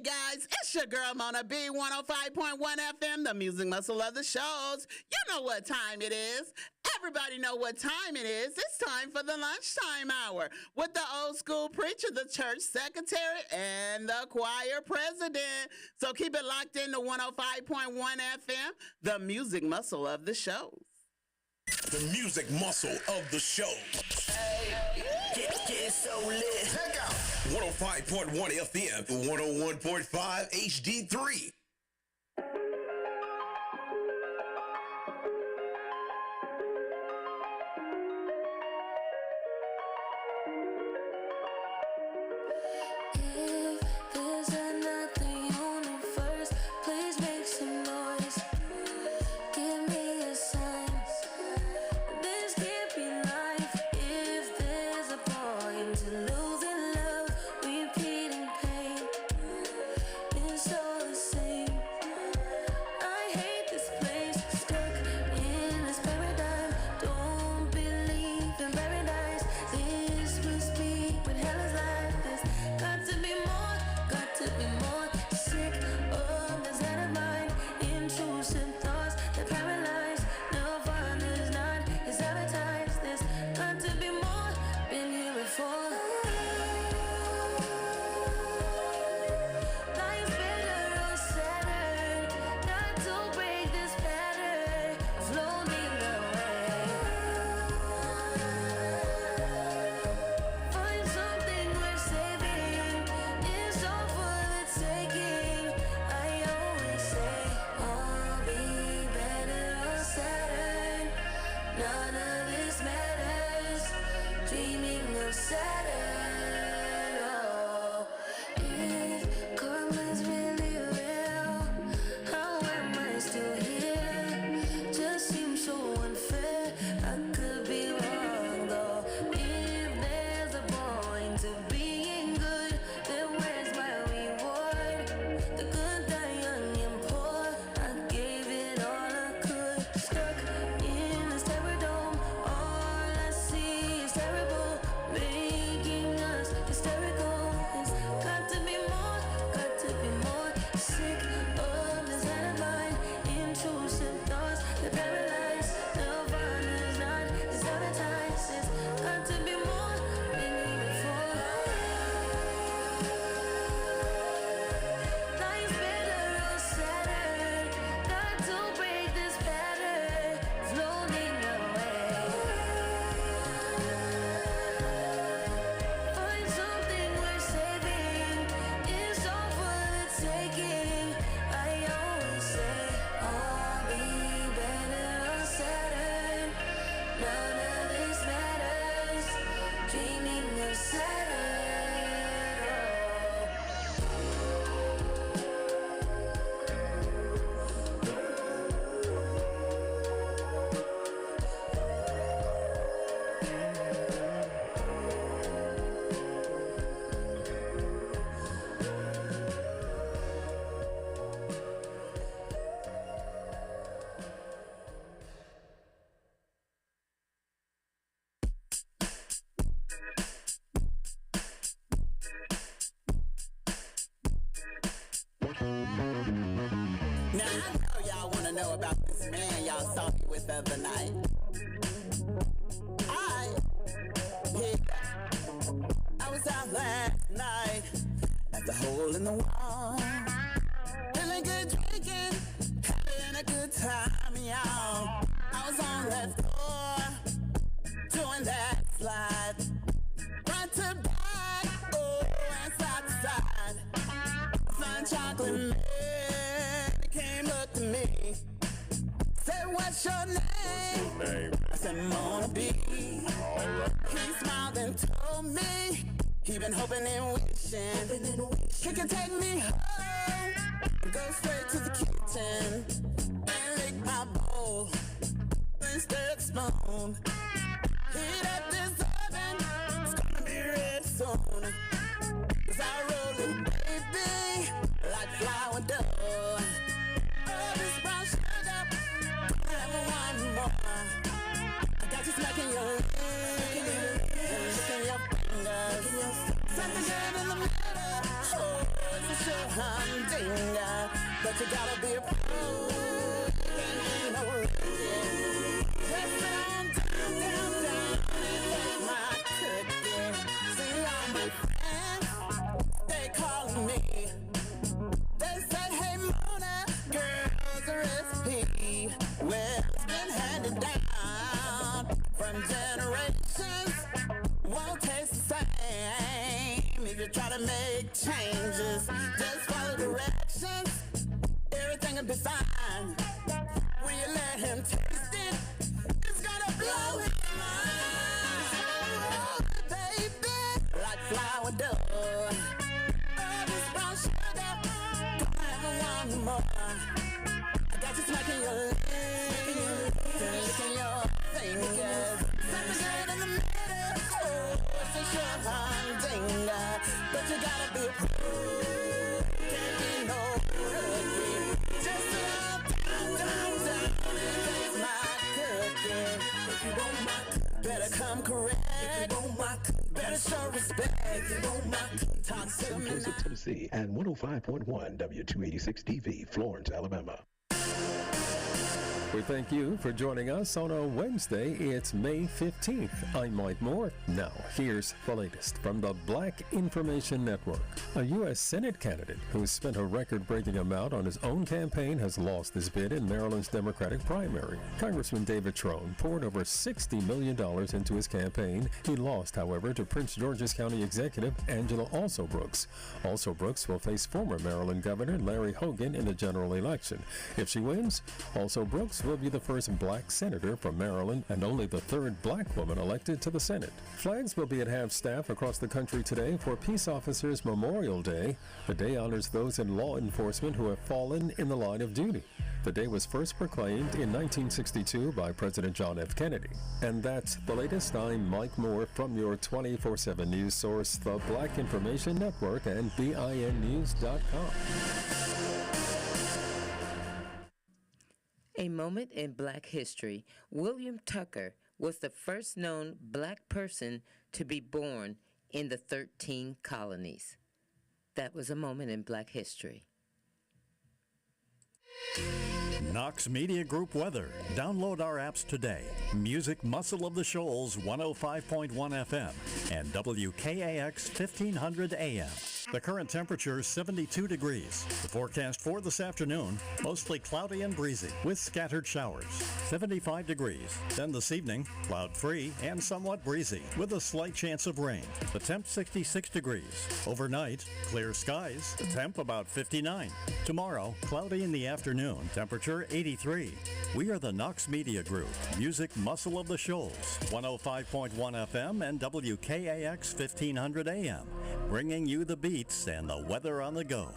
guys, it's your girl Mona B, 105.1 FM, the music muscle of the shows. You know what time it is. Everybody know what time it is. It's time for the lunchtime hour with the old school preacher, the church secretary, and the choir president. So keep it locked in to 105.1 FM, the music muscle of the shows. The music muscle of the show. Hey, get so lit. Check out 105.1 FM, 101.5 HD3. Something good in the middle. Oh, it's a sure But you gotta be a pro. Can't be no rookie. Just sit on down and take my cookie. See all my friends, they calling me. They say, hey Mona, girl's a recipe. Well, it's been handed down from generations. Won't taste the same. If you try to make changes, just follow directions. Everything will be fine. When you let him taste it, it's gonna blow his mind. Oh, baby, like flour dough. Oh, this brown sugar, don't ever want more. I got you smacking your lips, licking your fingers. Something good in the middle, oh, it's a sure humdinger. But you gotta be a pro, can't be no rookie. Just sit down and taste my cookie. If you want my cookie, better come correct. If you want my cookie, better show respect. If you want my cookie, talk to me now. Tennessee and 105.1 W286 TV, Florence, Alabama. We thank you for joining us on a Wednesday. It's May 15th. I'm Mike Moore. Now, here's the latest from the Black Information Network. A U.S. Senate candidate who spent a record-breaking amount on his own campaign has lost his bid in Maryland's Democratic primary. Congressman David Trone poured over $60 million into his campaign. He lost, however, to Prince George's County Executive Angela Alsobrooks. Alsobrooks will face former Maryland Governor Larry Hogan in the general election. If she wins, Alsobrooks will be the first black senator from Maryland and only the third black woman elected to the Senate. Flags will be at half-staff across the country today for Peace Officers Memorial Day. The day honors those in law enforcement who have fallen in the line of duty. The day was first proclaimed in 1962 by President John F. Kennedy. And that's the latest. I'm Mike Moore from your 24/7 news source, the Black Information Network and BINnews.com. A moment in Black history. William Tucker was the first known black person to be born in the 13 colonies. That was a moment in Black history. Knox Media Group weather. Download our apps today. Music Muscle of the Shoals 105.1 FM and WKAX 1500 AM. The current temperature is 72 degrees. The forecast for this afternoon, mostly cloudy and breezy with scattered showers. 75 degrees. Then this evening, cloud-free and somewhat breezy with a slight chance of rain. The temp 66 degrees. Overnight, clear skies. The temp about 59. Tomorrow, cloudy in the afternoon. Temperature 83. We are the Knox Media Group. Music Muscle of the Shoals. 105.1 FM and WKAX 1500 AM. Bringing you the beats and the weather on the go.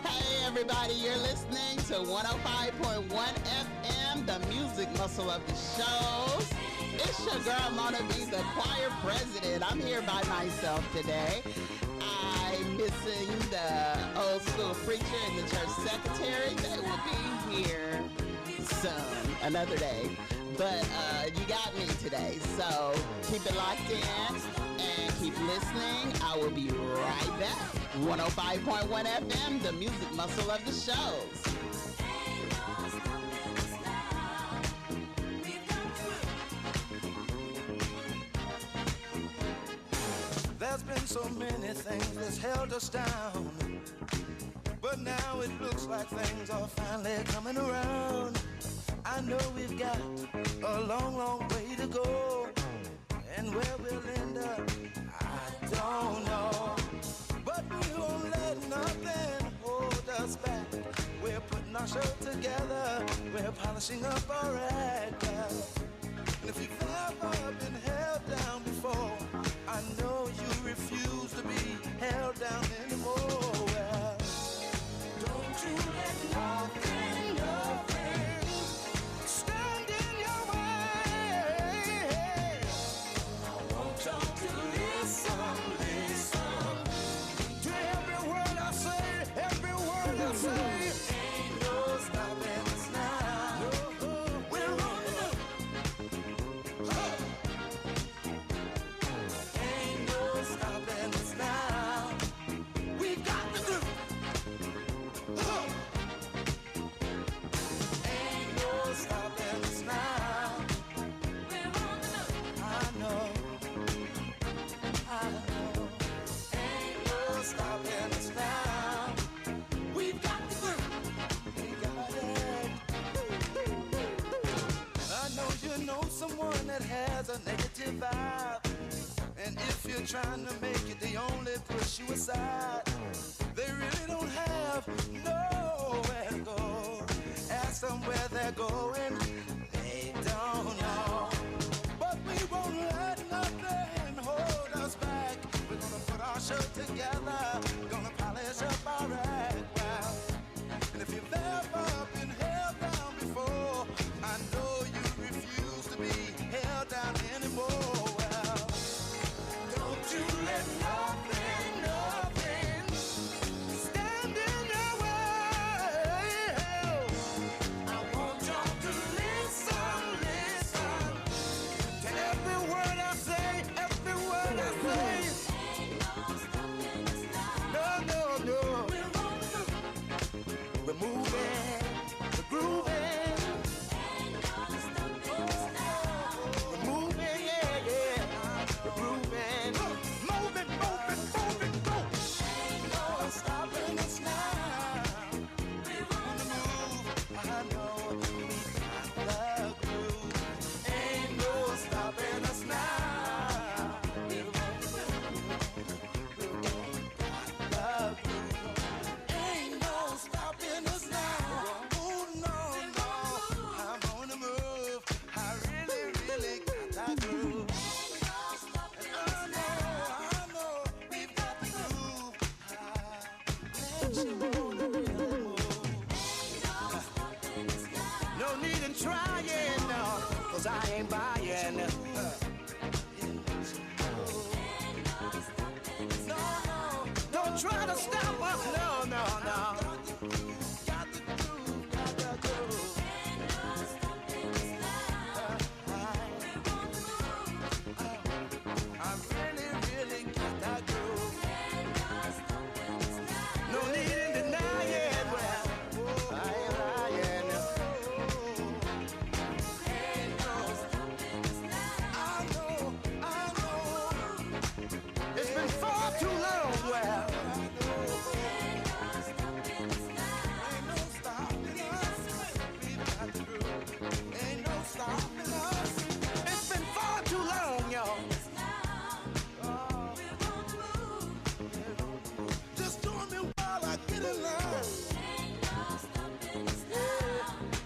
Hey everybody, you're listening to 105.1 FM, the music muscle of the shows. It's your girl Mona B, the choir president. I'm here by myself today. I'm missing the old school preacher and the church secretary. They will be here soon, another day. But you got me today, so keep it locked in and keep listening. I will be right back. 105.1 FM, the music muscle of the shows. There's been so many things that's held us down, but now it looks like things are finally coming around. I know we've got a long, long way to go, and where we'll end up, I don't know. But we won't let nothing hold us back. We're putting our show together, we're polishing up our act. And if you've ever been held down before, I know you refuse to be held down anymore. Well, don't you let nothing, nothing stand in your way. I want y'all to listen to every word I say, every word I say. Ain't no stopping us now. if you're trying to make it, they only push you aside. They really don't have nowhere to go. Ask them where they're going, they don't know. But we won't let nothing hold us back. We're gonna put our show together. We're gonna polish up our act. Wow. And if you've ever been held down before, I know you refuse to be held down anymore. Well, don't you let nothing stand in your way. I want y'all to listen to every word I say, every word I say. No, no, no. We're moving, we're grooving. We're moving, yeah, yeah. We're grooving. Moving, moving, moving, go. Ain't no stopping us now. We wanna move. I know we got the groove. Ain't no stopping us now. We wanna move. We got the groove. Ain't no stopping us now. Oh no, no, I'm on the move. I really, really got that groove. And I know, we've got the groove. Let you on the move. No need in trying, no, 'cause I ain't buying. No, no, don't try to stop us. No, no, no. Got the groove, got the groove. I really, really got that groove. No need in denying. Well, I ain't lying. I know. It's been far too long. Well, ain't no stopping us. We've got the groove. Ain't no stopping us. It's been far too long, y'all. Just join me while I get in line.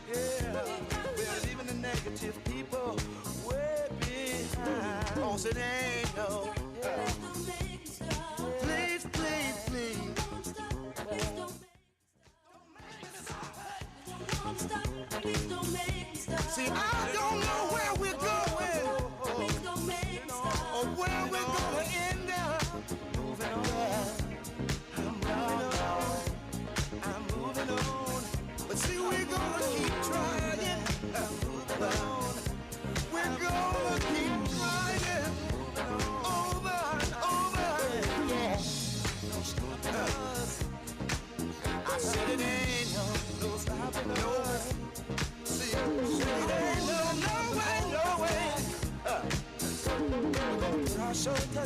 Yeah. We're leaving the negative people way behind. Oh, so they ain't no. Please, please, please. See, I don't know where we're going or where we're gonna end up. Moving on. I'm moving on. But see, we're gonna keep trying. Moving on. We're gonna keep trying. Over and over. Yeah. No stopping us. I said it ain't no stopping us. See, it ain't no way, no way.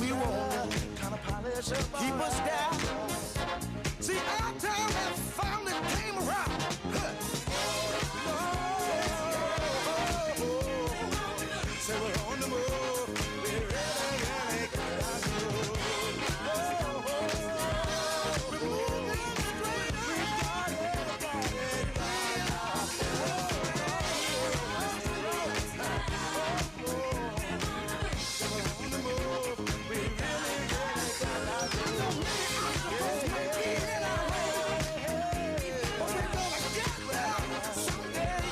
We won't kind of polish up. Keep us down. See, our time has finally came around. So we're on the move. We're really got our groove. We're moving straight up. We got it. So we're on the move. We really got our groove. But we're gonna get there someday.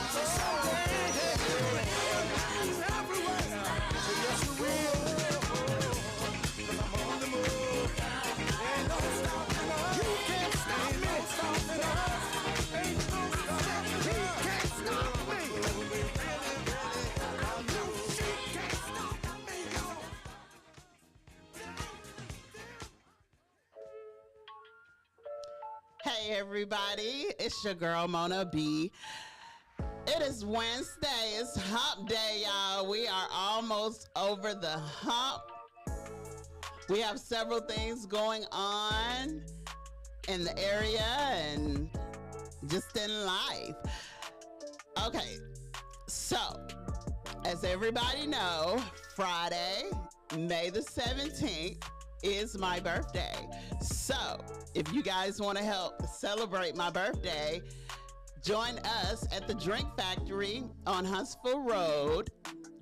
Everywhere. So yes, we will. 'Cause I'm on the move. Ain't no stopping us. You can't stop me. Ain't no stopping us. You can't stop me. We really, I know you can't stop me. Hey everybody, it's your girl Mona B. It is Wednesday, it's hump day, y'all. We are almost over the hump. We have several things going on in the area and just in life. Okay, so as everybody know, Friday May the 17th is my birthday. So if you guys want to help celebrate my birthday, join us at the Drink Factory on Huntsville Road,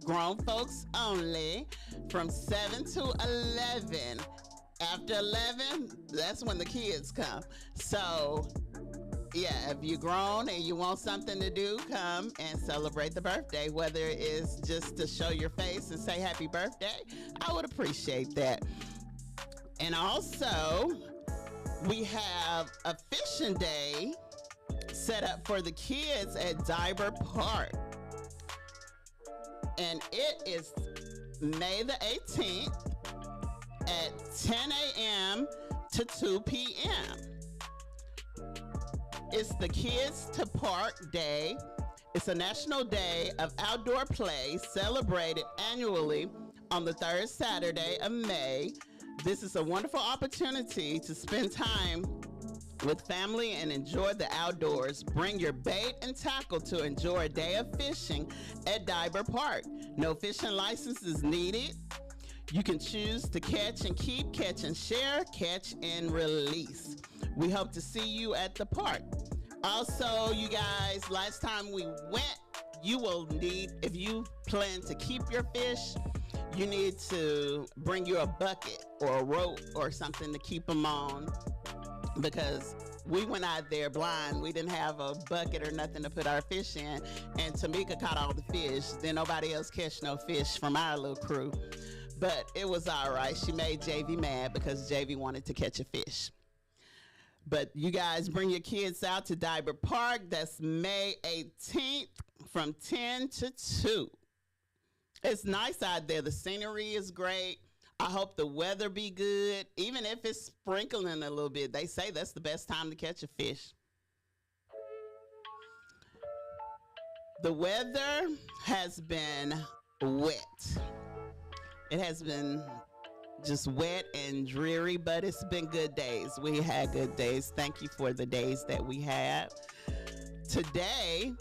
grown folks only, from 7 to 11. After 11, that's when the kids come. So yeah, if you're grown and you want something to do, come and celebrate the birthday. Whether it's just to show your face and say happy birthday, I would appreciate that. And also, we have a fishing day set up for the kids at Diber Park. And it is May the 18th at 10 a.m. to 2 p.m. It's the Kids to Park Day. It's a national day of outdoor play celebrated annually on the third Saturday of May. This is a wonderful opportunity to spend time with family and enjoy the outdoors. Bring your bait and tackle to enjoy a day of fishing at Diber Park. No fishing license is needed. You can choose to catch and keep, catch and share, catch and release. We hope to see you at the park. Also, you guys, last time we went, you will need, if you plan to keep your fish, you need to bring you a bucket or a rope or something to keep them on, because we went out there blind. We didn't have a bucket or nothing to put our fish in, and Tamika caught all the fish. Then nobody else catch no fish from our little crew. But it was all right. She made JV mad because JV wanted to catch a fish. But you guys bring your kids out to Diber Park. That's May 18th from 10 to 2. It's nice out there. The scenery is great. I hope the weather be good. Even if it's sprinkling a little bit, they say that's the best time to catch a fish. The weather has been wet. It has been just wet and dreary, but it's been good days. We had good days. Thank you for the days that we had. Today,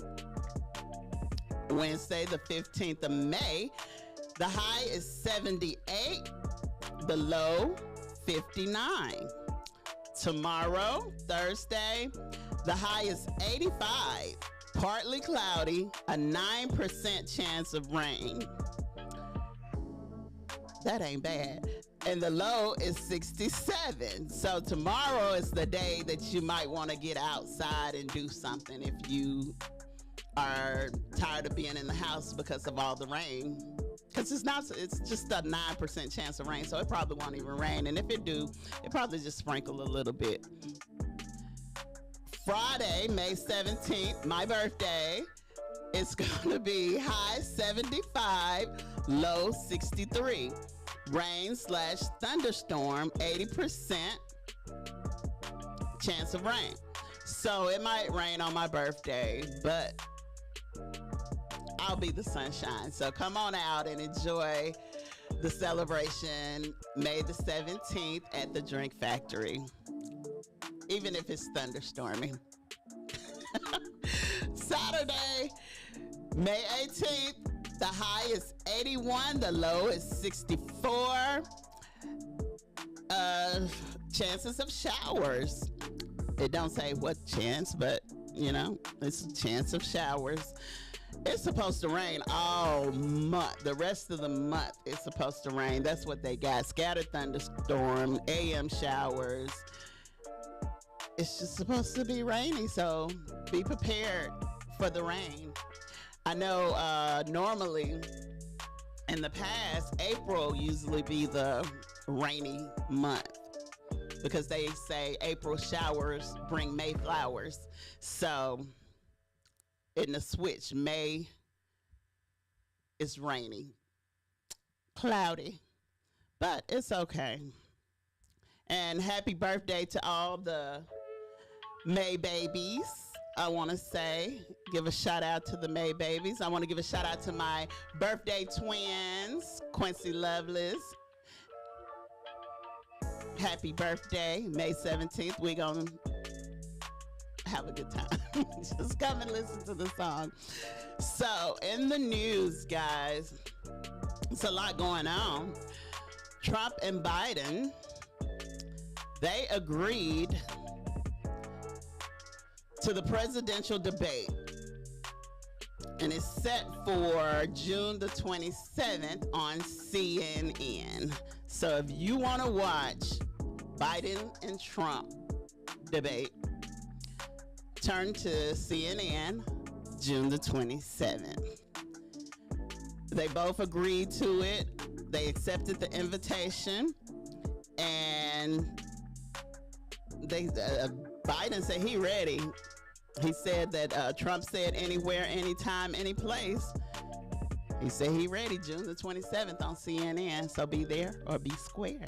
Wednesday, the 15th of May, the high is 78, the low 59. Tomorrow, Thursday, the high is 85, partly cloudy, a 9% chance of rain. That ain't bad. And the low is 67. So tomorrow is the day that you might want to get outside and do something if you are tired of being in the house because of all the rain. Because it's just a 9% chance of rain, so it probably won't even rain. And if it do, it probably just sprinkle a little bit. Friday, May 17th, my birthday, it's going to be high 75, low 63. Rain/thunderstorm, 80% chance of rain. So it might rain on my birthday, but I'll be the sunshine. So come on out and enjoy the celebration May the 17th at the Drink Factory, even if it's thunderstorming. Saturday, May 18th, the high is 81, the low is 64. Chances of showers. It don't say what chance, but you know, it's a chance of showers. It's supposed to rain all month. The rest of the month it's supposed to rain. That's what they got. Scattered thunderstorm, AM showers. It's just supposed to be rainy, so be prepared for the rain. I know normally in the past, April usually be the rainy month because they say April showers bring May flowers. So in the switch, May is rainy, cloudy, but it's okay. And happy birthday to all the May babies. I want to say, give a shout out to the May babies. I want to give a shout out to my birthday twins, Quincy Lovelace. Happy birthday, May 17th. We're going to have a good time. Just come and listen to the song. So, in the news, guys, it's a lot going on. Trump and Biden, they agreed to the presidential debate, and it's set for June the 27th on CNN. So if you want to watch Biden and Trump debate, turn to CNN June the 27th. They both agreed to it. They accepted the invitation, and Biden said he ready. He said that Trump said anywhere, anytime, any place. He said he ready June the 27th on CNN, so be there or be square.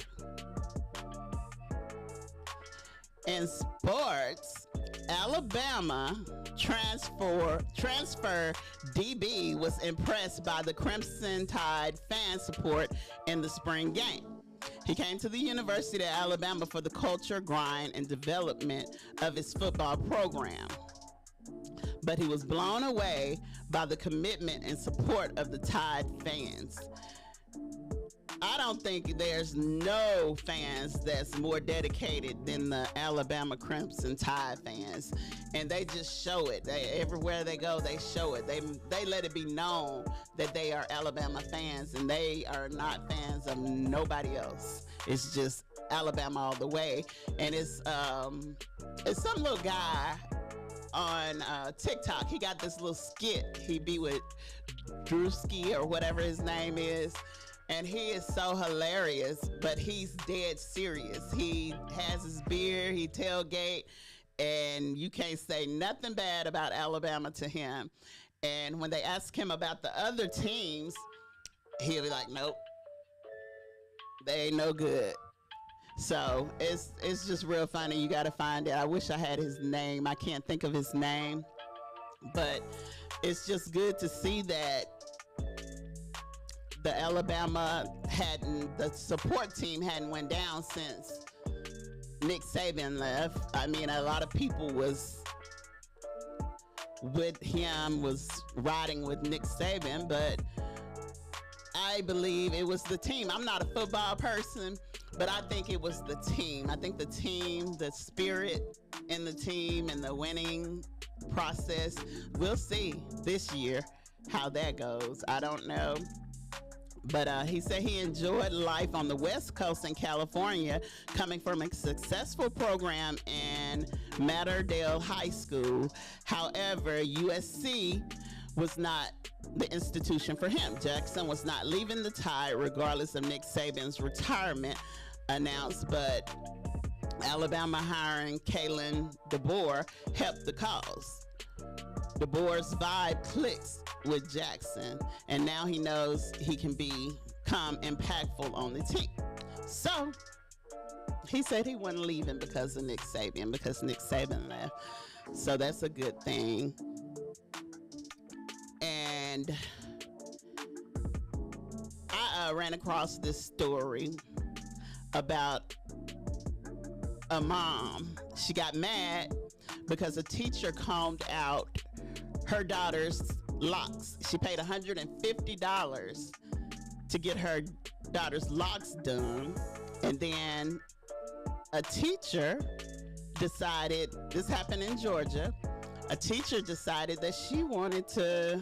In sports, Alabama transfer DB was impressed by the Crimson Tide fan support in the spring game. He came to the University of Alabama for the culture, grind, and development of his football program. But he was blown away by the commitment and support of the Tide fans. I don't think there's no fans that's more dedicated than the Alabama Crimson Tide fans. And they just show it. Everywhere they go, they show it. They let it be known that they are Alabama fans, and they are not fans of nobody else. It's just Alabama all the way. And it's some little guy on TikTok. He got this little skit. He be with Drewski or whatever his name is. And he is so hilarious, but he's dead serious. He has his beer, he tailgate, and you can't say nothing bad about Alabama to him. And when they ask him about the other teams, he'll be like, nope, they ain't no good. So it's just real funny. You got to find it. I wish I had his name. I can't think of his name. But it's just good to see that the Alabama the support team hadn't went down since Nick Saban left. I mean, a lot of people was with him, was riding with Nick Saban, but I believe it was the team. I'm not a football person, but I think it was the team. I think the team, the spirit in the team and the winning process, we'll see this year how that goes. I don't know. But he said he enjoyed life on the West Coast in California, coming from a successful program in Matterdale High School. However, USC was not the institution for him. Jackson was not leaving the Tide regardless of Nick Saban's retirement announced, but Alabama hiring Kalen DeBoer helped the cause. DeBoer's vibe clicks with Jackson, and now he knows he can become impactful on the team. So he said he wasn't leaving because of Nick Saban, because Nick Saban left. So that's a good thing. And I ran across this story about a mom. She got mad because a teacher combed out her daughter's locks. She paid $150 to get her daughter's locks done. And then a teacher decided, this happened in Georgia, a teacher decided that she wanted to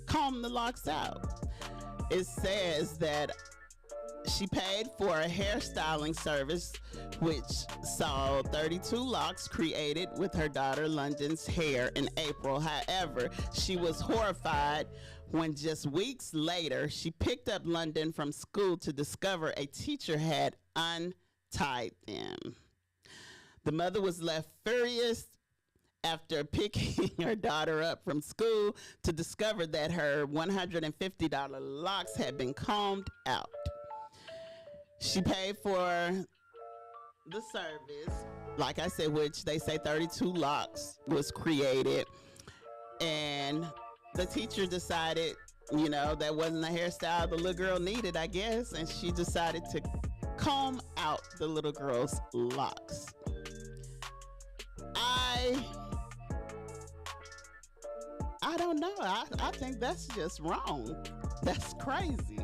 comb the locks out. It says that she paid for a hairstyling service which saw 32 locks created with her daughter London's hair in April. However, she was horrified when just weeks later she picked up London from school to discover a teacher had untied them. The mother was left furious after picking her daughter up from school to discover that her $150 locks had been combed out. She paid for the service, like I said, which they say 32 locks was created. And the teacher decided, you know, that wasn't the hairstyle the little girl needed, I guess. And she decided to comb out the little girl's locks. I don't know. I think that's just wrong. That's crazy.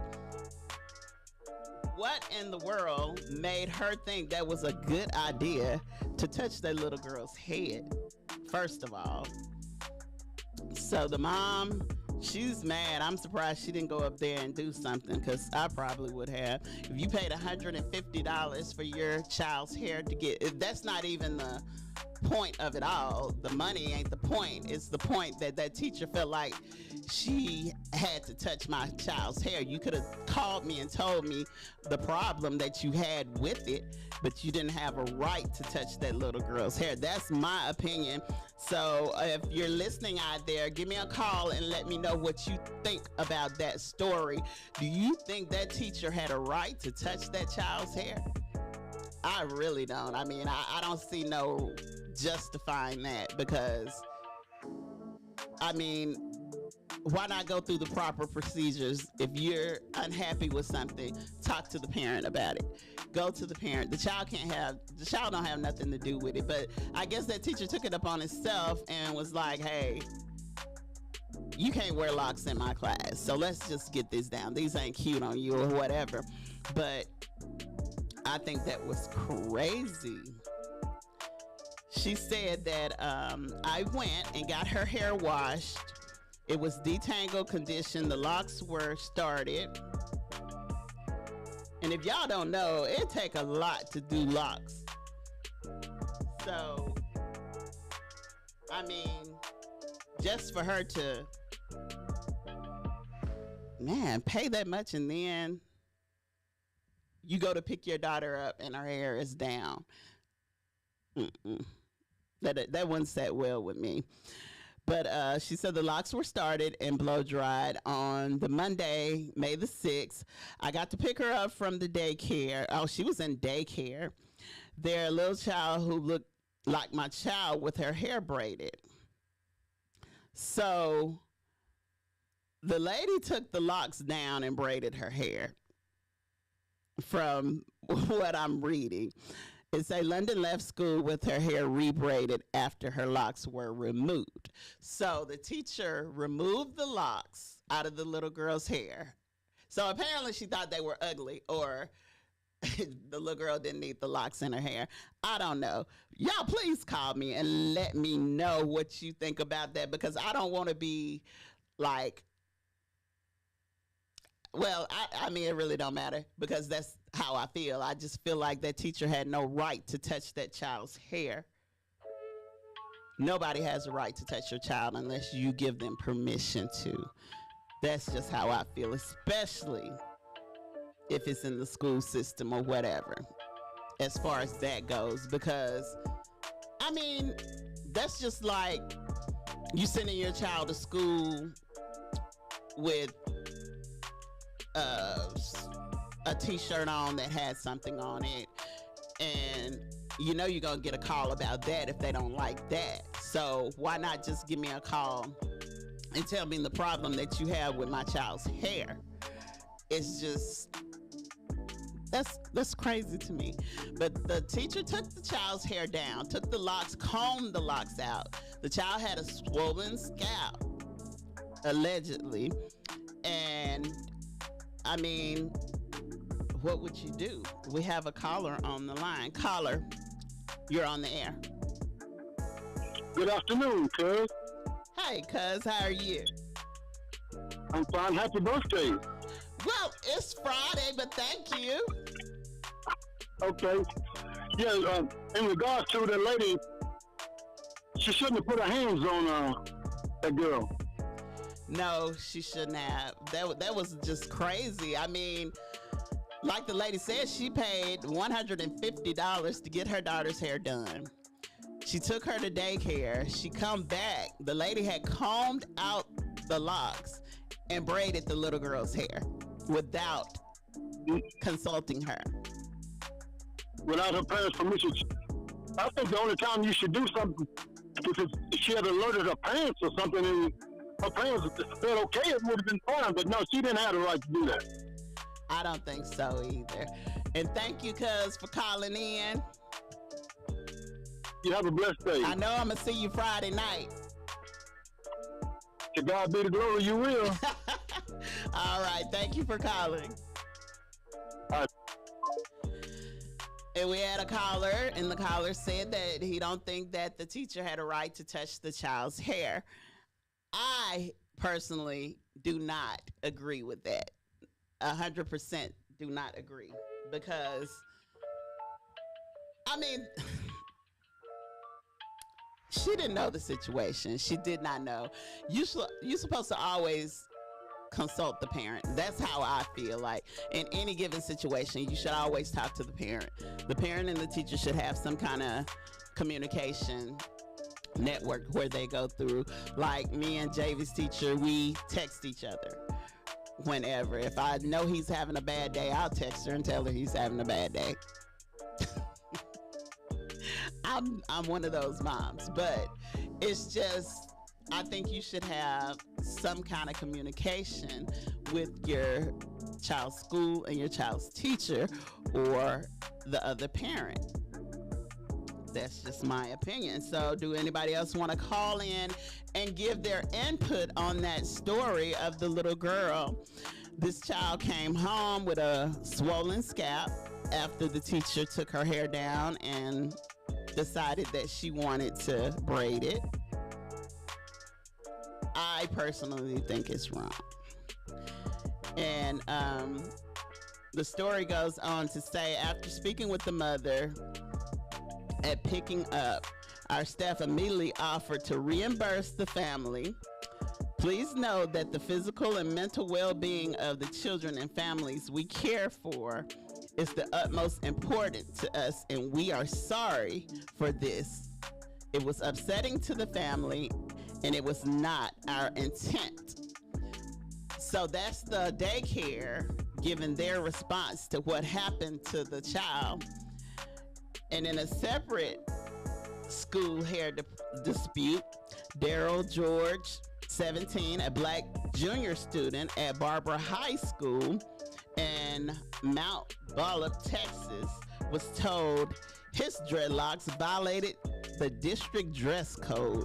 what in the world made her think that was a good idea to touch that little girl's head, first of all? So the mom, she's mad. I'm surprised she didn't go up there and do something, because I probably would have. If you paid $150 for your child's hair to get, that's not even the point of it all. The money ain't the point. It's the point that that teacher felt like she had to touch my child's hair. You could have called me and told me the problem that you had with it, but you didn't have a right to touch that little girl's hair. That's my opinion. So if you're listening out there, give me a call and let me know what you think about that story. Do you think that teacher had a right to touch that child's hair? I really don't. I mean, I don't see no justifying that, because, I mean, why not go through the proper procedures? If you're unhappy with something, talk to the parent about it. Go to the parent. The child don't have nothing to do with it. But I guess that teacher took it upon himself and was like, hey, you can't wear locks in my class, so let's just get this down. These ain't cute on you or whatever. But I think that was crazy. She said that I went and got her hair washed. It was detangled condition. The locks were started. And if y'all don't know, it take a lot to do locks. So, I mean, just for her to, man, pay that much, and then you go to pick your daughter up and her hair is down. That wouldn't set well with me. But she said the locks were started and blow dried on the Monday, May the 6th. I got to pick her up from the daycare. Oh, she was in daycare. Their little child who looked like my child with her hair braided. So the lady took the locks down and braided her hair, from what I'm reading. It say London left school with her hair rebraided after her locks were removed. So the teacher removed the locks out of the little girl's hair. So apparently she thought they were ugly, or the little girl didn't need the locks in her hair. I don't know. Y'all please call me and let me know what you think about that, because I don't want to be like, well, I mean, it really don't matter, because that's how I feel. I just feel like that teacher had no right to touch that child's hair. Nobody has a right to touch your child unless you give them permission to. That's just how I feel, especially if it's in the school system or whatever, as far as that goes. Because, I mean, that's just like you sending your child to school with a t-shirt on that has something on it, and you know you're gonna get a call about that if they don't like that. So why not just give me a call and tell me the problem that you have with my child's hair? It's just, that's crazy to me. But the teacher took the child's hair down, took the locks, combed the locks out. The child had a swollen scalp, allegedly, and I mean, what would you do? We have a caller on the line. Caller, you're on the air. Good afternoon, cuz. Hey, cuz, how are you? I'm fine. Happy birthday. Well, it's Friday, but thank you. Okay. Yeah, in regards to the lady, she shouldn't have put her hands on that girl. No, she shouldn't have. That was just crazy. I mean, like the lady said, she paid $150 to get her daughter's hair done. She took her to daycare. She come back. The lady had combed out the locks and braided the little girl's hair without consulting her. Without her parents' permission. I think the only time you should do something is if she had alerted her parents or something, and her parents said okay, it would have been fine. But no, she didn't have the right to do that. I don't think so either. And thank you, cuz, for calling in. You have a blessed day. I know I'm going to see you Friday night. To God be the glory, you will. All right. Thank you for calling. All right. And we had a caller, and the caller said that he don't think that the teacher had a right to touch the child's hair. I personally do not agree with that. 100% do not agree, because I mean, she didn't know the situation. She did not know. You're supposed to always consult the parent. That's how I feel. Like, in any given situation, you should always talk to the parent. The parent and the teacher should have some kind of communication network where they go through. Like, me and Javy's teacher, we text each other whenever. If I know he's having a bad day, I'll text her and tell her he's having a bad day. I'm one of those moms, but it's just, I think you should have some kind of communication with your child's school and your child's teacher or the other parent. That's just my opinion. So do anybody else want to call in and give their input on that story of the little girl? This child came home with a swollen scalp after the teacher took her hair down and decided that she wanted to braid it. I personally think it's wrong. And the story goes on to say, after speaking with the mother at picking up, our staff immediately offered to reimburse the family. Please know that the physical and mental well-being of the children and families we care for is the utmost important to us, and we are sorry for this. It was upsetting to the family, and it was not our intent. So that's the daycare giving their response to what happened to the child. And in a separate school hair dispute, Daryl George, 17, a black junior student at Barbara High School in Mount Bullock, Texas, was told his dreadlocks violated the district dress code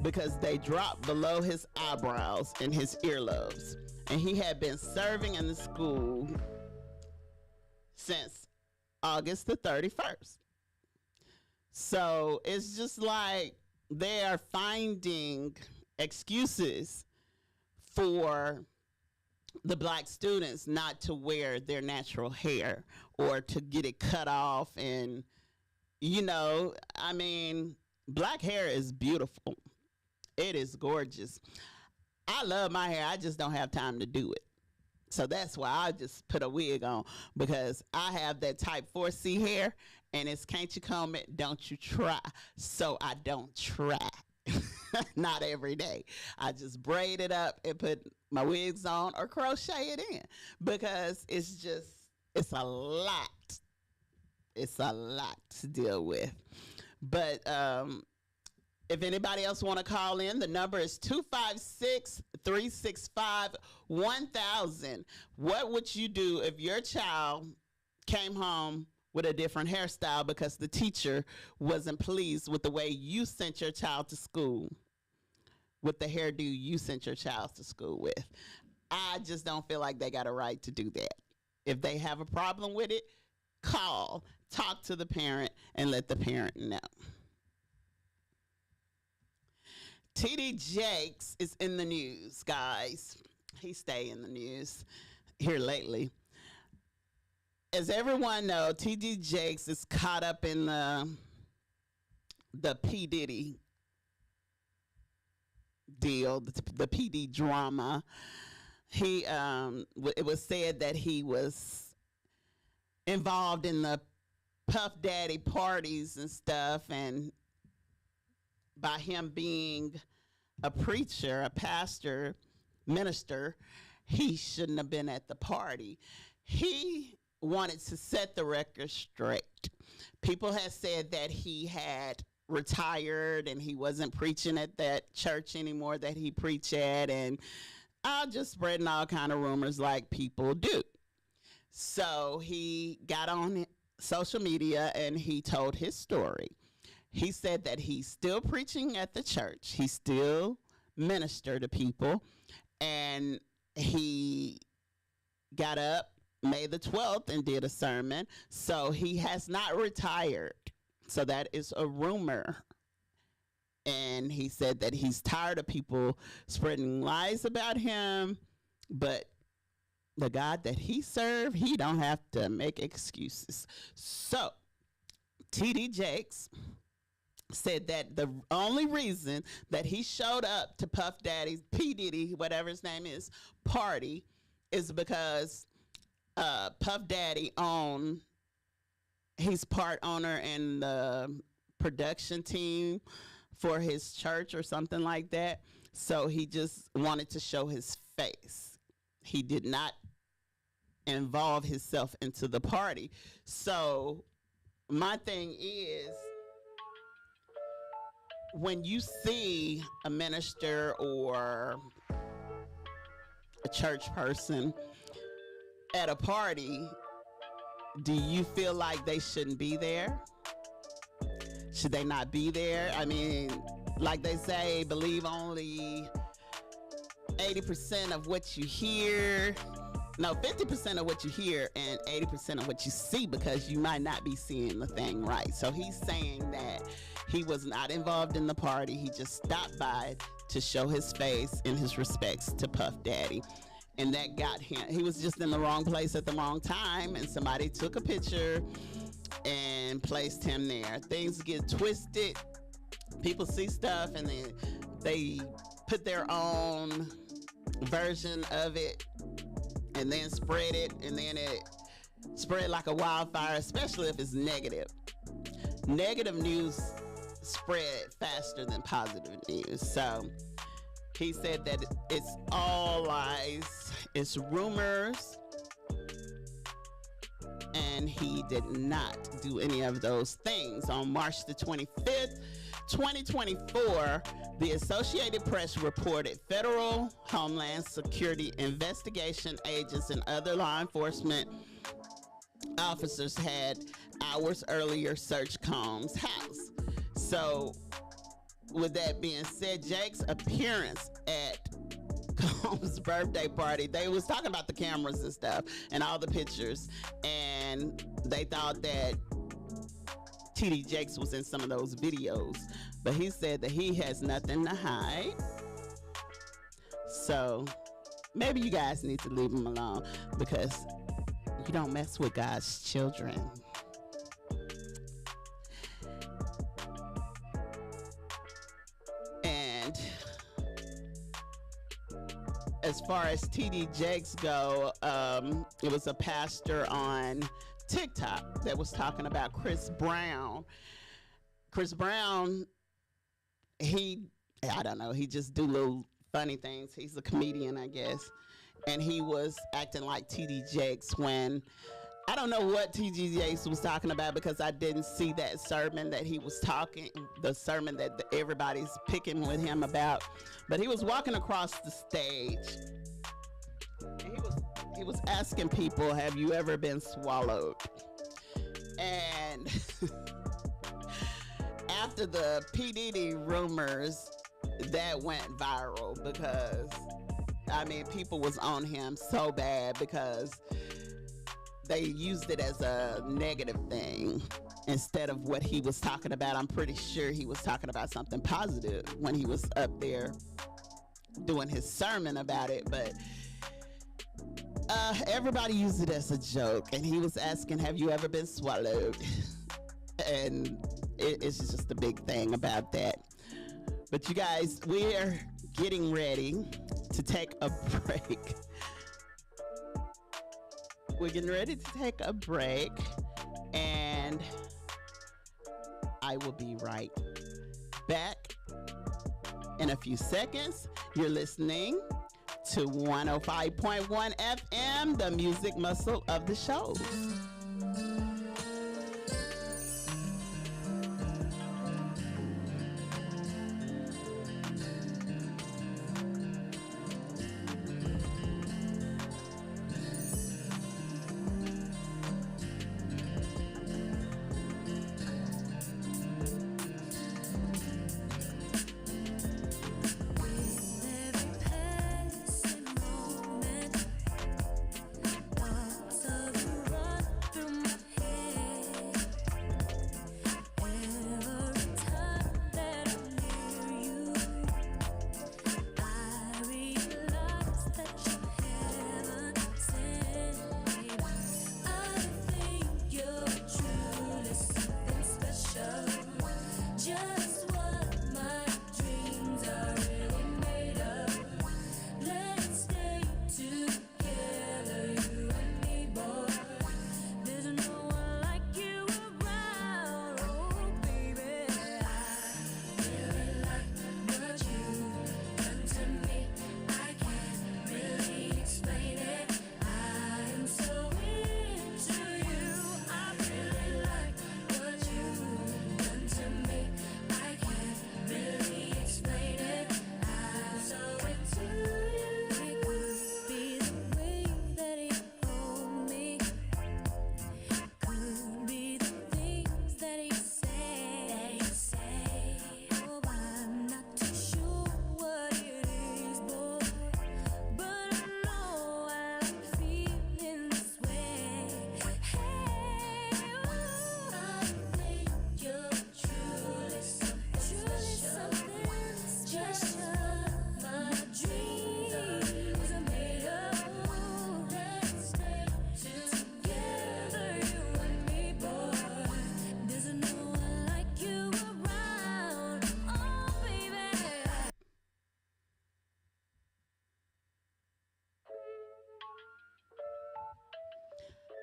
because they dropped below his eyebrows and his earlobes. And he had been serving in the school since August the 31st. So it's just like they are finding excuses for the black students not to wear their natural hair or to get it cut off. And, you know, I mean, black hair is beautiful. It is gorgeous. I love my hair. I just don't have time to do it. So that's why I just put a wig on, because I have that type 4C hair, and it's can't you comb it, don't you try. So I don't try. Not every day. I just braid it up and put my wigs on or crochet it in, because it's a lot. It's a lot to deal with. But if anybody else want to call in, the number is 256-365-1000. What would you do if your child came home with a different hairstyle because the teacher wasn't pleased with the way you sent your child to school, with the hairdo you sent your child to school with? I just don't feel like they got a right to do that. If they have a problem with it, call, talk to the parent, and let the parent know. T.D. Jakes is in the news, guys. He stay in the news here lately. As everyone knows, T.D. Jakes is caught up in the P. Diddy deal, the P. Diddy drama. It was said that he was involved in the Puff Daddy parties and stuff, and by him being a preacher, a pastor, minister, he shouldn't have been at the party. He wanted to set the record straight. People had said that he had retired and he wasn't preaching at that church anymore that he preached at, and just spreading all kind of rumors like people do. So he got on social media and he told his story. He said that he's still preaching at the church. He still minister to people. And he got up May the 12th and did a sermon. So he has not retired. So that is a rumor. And he said that he's tired of people spreading lies about him, but the God that he served, he don't have to make excuses. So T.D. Jakes said that the only reason that he showed up to Puff Daddy's, P. Diddy, whatever his name is, party is because Puff Daddy he's part owner in the production team for his church or something like that. So he just wanted to show his face. He did not involve himself into the party. So my thing is, when you see a minister or a church person at a party, do you feel like they shouldn't be there? Should they not be there? I mean, like they say, believe only 80% of what you hear. No, 50% of what you hear and 80% of what you see, because you might not be seeing the thing right. So he's saying that he was not involved in the party. He just stopped by to show his face and his respects to Puff Daddy. And that got him. He was just in the wrong place at the wrong time, and somebody took a picture and placed him there. Things get twisted. People see stuff and then they put their own version of it and then spread it, and then it spread like a wildfire, especially if it's negative. Negative news spread faster than positive news. So he said that it's all lies, it's rumors, and he did not do any of those things. On March the 25th, 2024, the Associated Press reported federal Homeland Security investigation agents and other law enforcement officers had hours earlier searched Combs' house. So with that being said, Jake's appearance at Combs' birthday party, they was talking about the cameras and stuff and all the pictures, and they thought that T.D. Jakes was in some of those videos, but he said that he has nothing to hide. So maybe you guys need to leave him alone, because you don't mess with God's children. And as far as T.D. Jakes go, it was a pastor on TikTok that was talking about Chris Brown. Chris Brown, I don't know, he just do little funny things. He's a comedian, I guess. And he was acting like T.D. Jakes when, I don't know what T.D. Jakes was talking about, because I didn't see that sermon that he was talking, the sermon that everybody's picking with him about. But he was walking across the stage, and he was asking people, have you ever been swallowed? And after the P. Diddy rumors, that went viral, because I mean, people was on him so bad because they used it as a negative thing instead of what he was talking about. I'm pretty sure he was talking about something positive when he was up there doing his sermon about it, but everybody used it as a joke, and he was asking, have you ever been swallowed? And it's just a big thing about that. But you guys, we're getting ready to take a break. We're getting ready to take a break, and I will be right back in a few seconds. You're listening to 105.1 FM, the music muscle of the show. Thoughts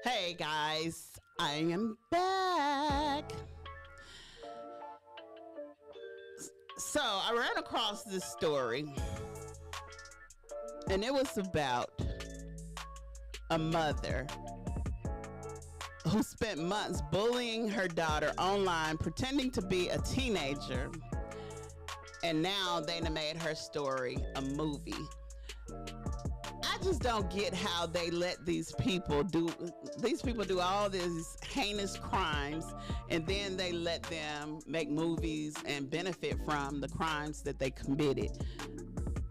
Hey guys, I am back. So I ran across this story, and it was about a mother who spent months bullying her daughter online, pretending to be a teenager, and now they made her story a movie. I just don't get how they let these people do all these heinous crimes, and then they let them make movies and benefit from the crimes that they committed.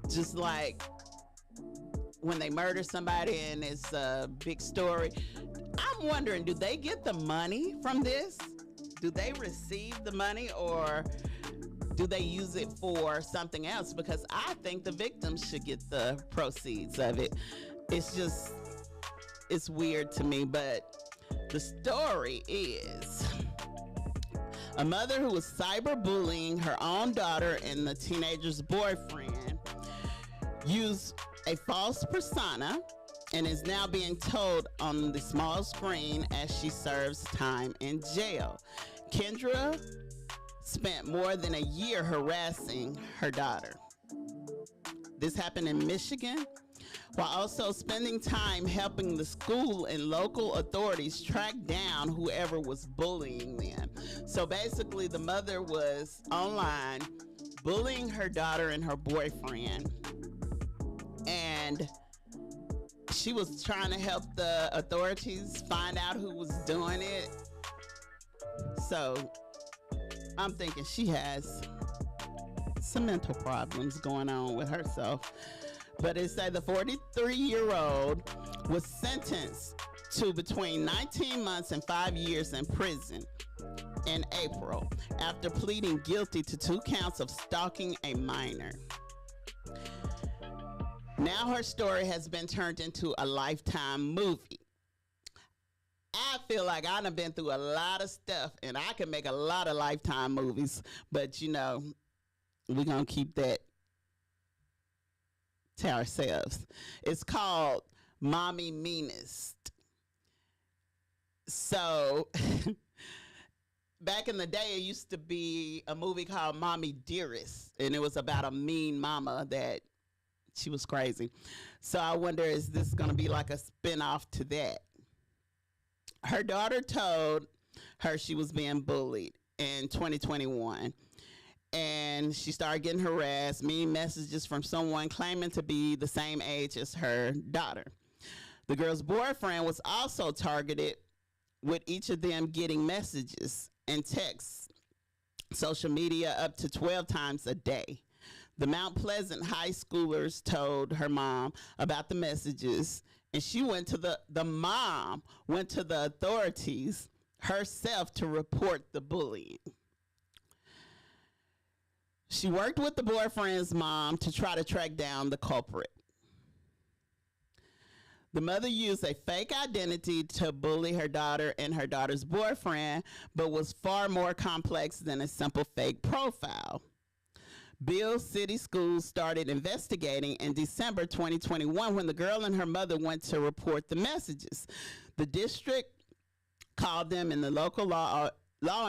Just like when they murder somebody and it's a big story. I'm wondering, do they get the money from this? Do they receive the money, or do they use it for something else? Because I think the victims should get the proceeds of it. It's weird to me, but the story is a mother who was cyberbullying her own daughter and the teenager's boyfriend used a false persona and is now being told on the small screen as she serves time in jail. Kendra spent more than a year harassing her daughter. This happened in Michigan, while also spending time helping the school and local authorities track down whoever was bullying them. So basically, the mother was online bullying her daughter and her boyfriend, and she was trying to help the authorities find out who was doing it. So I'm thinking she has some mental problems going on with herself. But it said the 43-year-old was sentenced to between 19 months and 5 years in prison in April after pleading guilty to 2 counts of stalking a minor. Now her story has been turned into a Lifetime movie. I feel like I done been through a lot of stuff, and I can make a lot of Lifetime movies, but you know, we're going to keep that to ourselves. It's called Mommy Meanest. So back in the day, it used to be a movie called Mommy Dearest, and it was about a mean mama that she was crazy. So I wonder, is this going to be like a spin-off to that? Her daughter told her she was being bullied in 2021, and she started getting harassed, mean messages from someone claiming to be the same age as her daughter. The girl's boyfriend was also targeted, with each of them getting messages and texts, social media up to 12 times a day. The Mount Pleasant high schoolers told her mom about the messages, and she went to the mom went to the authorities herself to report the bullying. She worked with the boyfriend's mom to try to track down the culprit. The mother used a fake identity to bully her daughter and her daughter's boyfriend, but was far more complex than a simple fake profile. Bill City Schools started investigating in December 2021 when the girl and her mother went to report the messages. The district called them and the local law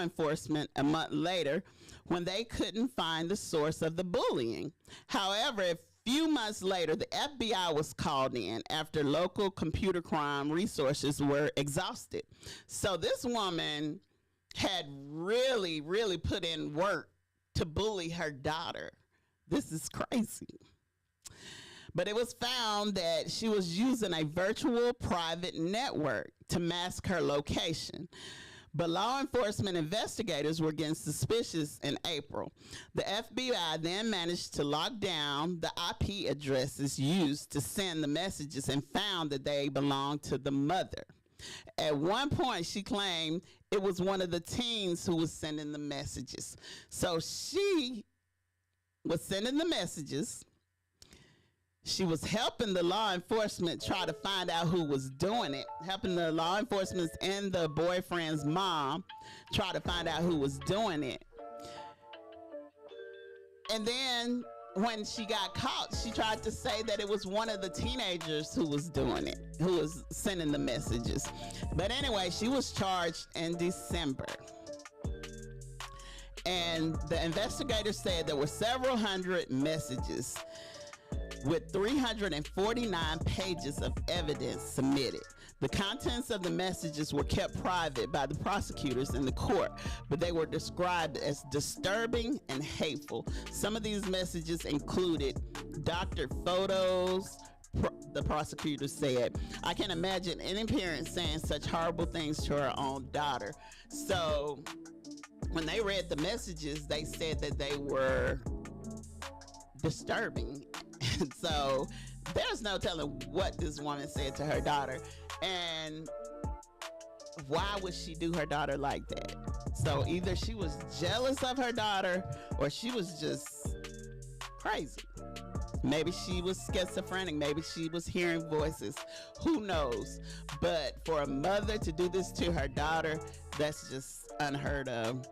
enforcement a month later when they couldn't find the source of the bullying. However, a few months later, the FBI was called in after local computer crime resources were exhausted. So this woman had really, really put in work to bully her daughter. This is crazy. But it was found that she was using a virtual private network to mask her location. But law enforcement investigators were getting suspicious in April. The FBI then managed to lock down the IP addresses used to send the messages and found that they belonged to the mother. At one point, she claimed it was one of the teens who was sending the messages. So she was sending the messages. She was helping the law enforcement try to find out who was doing it, helping the law enforcement and the boyfriend's mom try to find out who was doing it. And then when she got caught, she tried to say that it was one of the teenagers who was doing it, who was sending the messages. But anyway, she was charged in December. And the investigators said there were several hundred messages with 349 pages of evidence submitted. The contents of the messages were kept private by the prosecutors in the court, but they were described as disturbing and hateful. Some of these messages included doctored photos. The prosecutor said, I can imagine any parent saying such horrible things to her own daughter. So when they read the messages, they said that they were disturbing. And so there's no telling what this woman said to her daughter. And why would she do her daughter like that? So either she was jealous of her daughter or she was just crazy. Maybe she was schizophrenic. Maybe she was hearing voices. Who knows? But for a mother to do this to her daughter, that's just unheard of.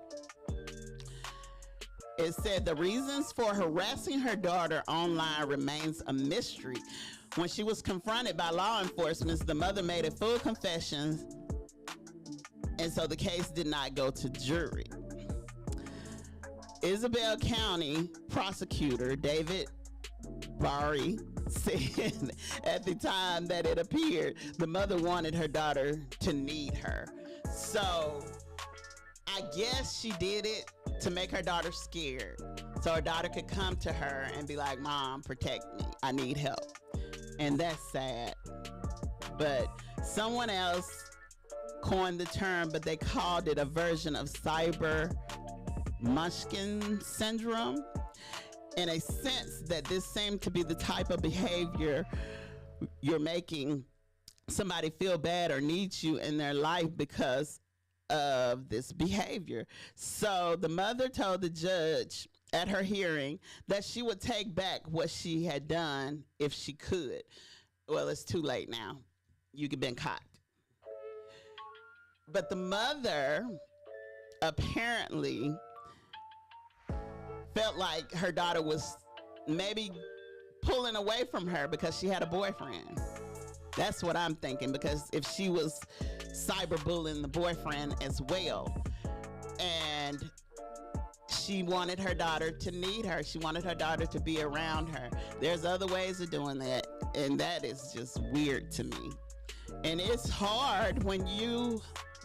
It said the reasons for harassing her daughter online remains a mystery. When she was confronted by law enforcement, the mother made a full confession, and so the case did not go to jury. Isabel County prosecutor David Barry said at the time that it appeared, the mother wanted her daughter to need her. So I guess she did it to make her daughter scared, so her daughter could come to her and be like, Mom, protect me. I need help. And that's sad. But someone else coined the term, but they called it a version of cyber Munchkin syndrome, in a sense that this seemed to be the type of behavior you're making somebody feel bad or needs you in their life because of this behavior. So the mother told the judge at her hearing that she would take back what she had done if she could. Well, it's too late now. You've been caught. But the mother apparently felt like her daughter was maybe pulling away from her because she had a boyfriend. That's what I'm thinking, because if she was cyberbullying the boyfriend as well, and she wanted her daughter to need her, she wanted her daughter to be around her. There's other ways of doing that, and that is just weird to me. And it's hard when you've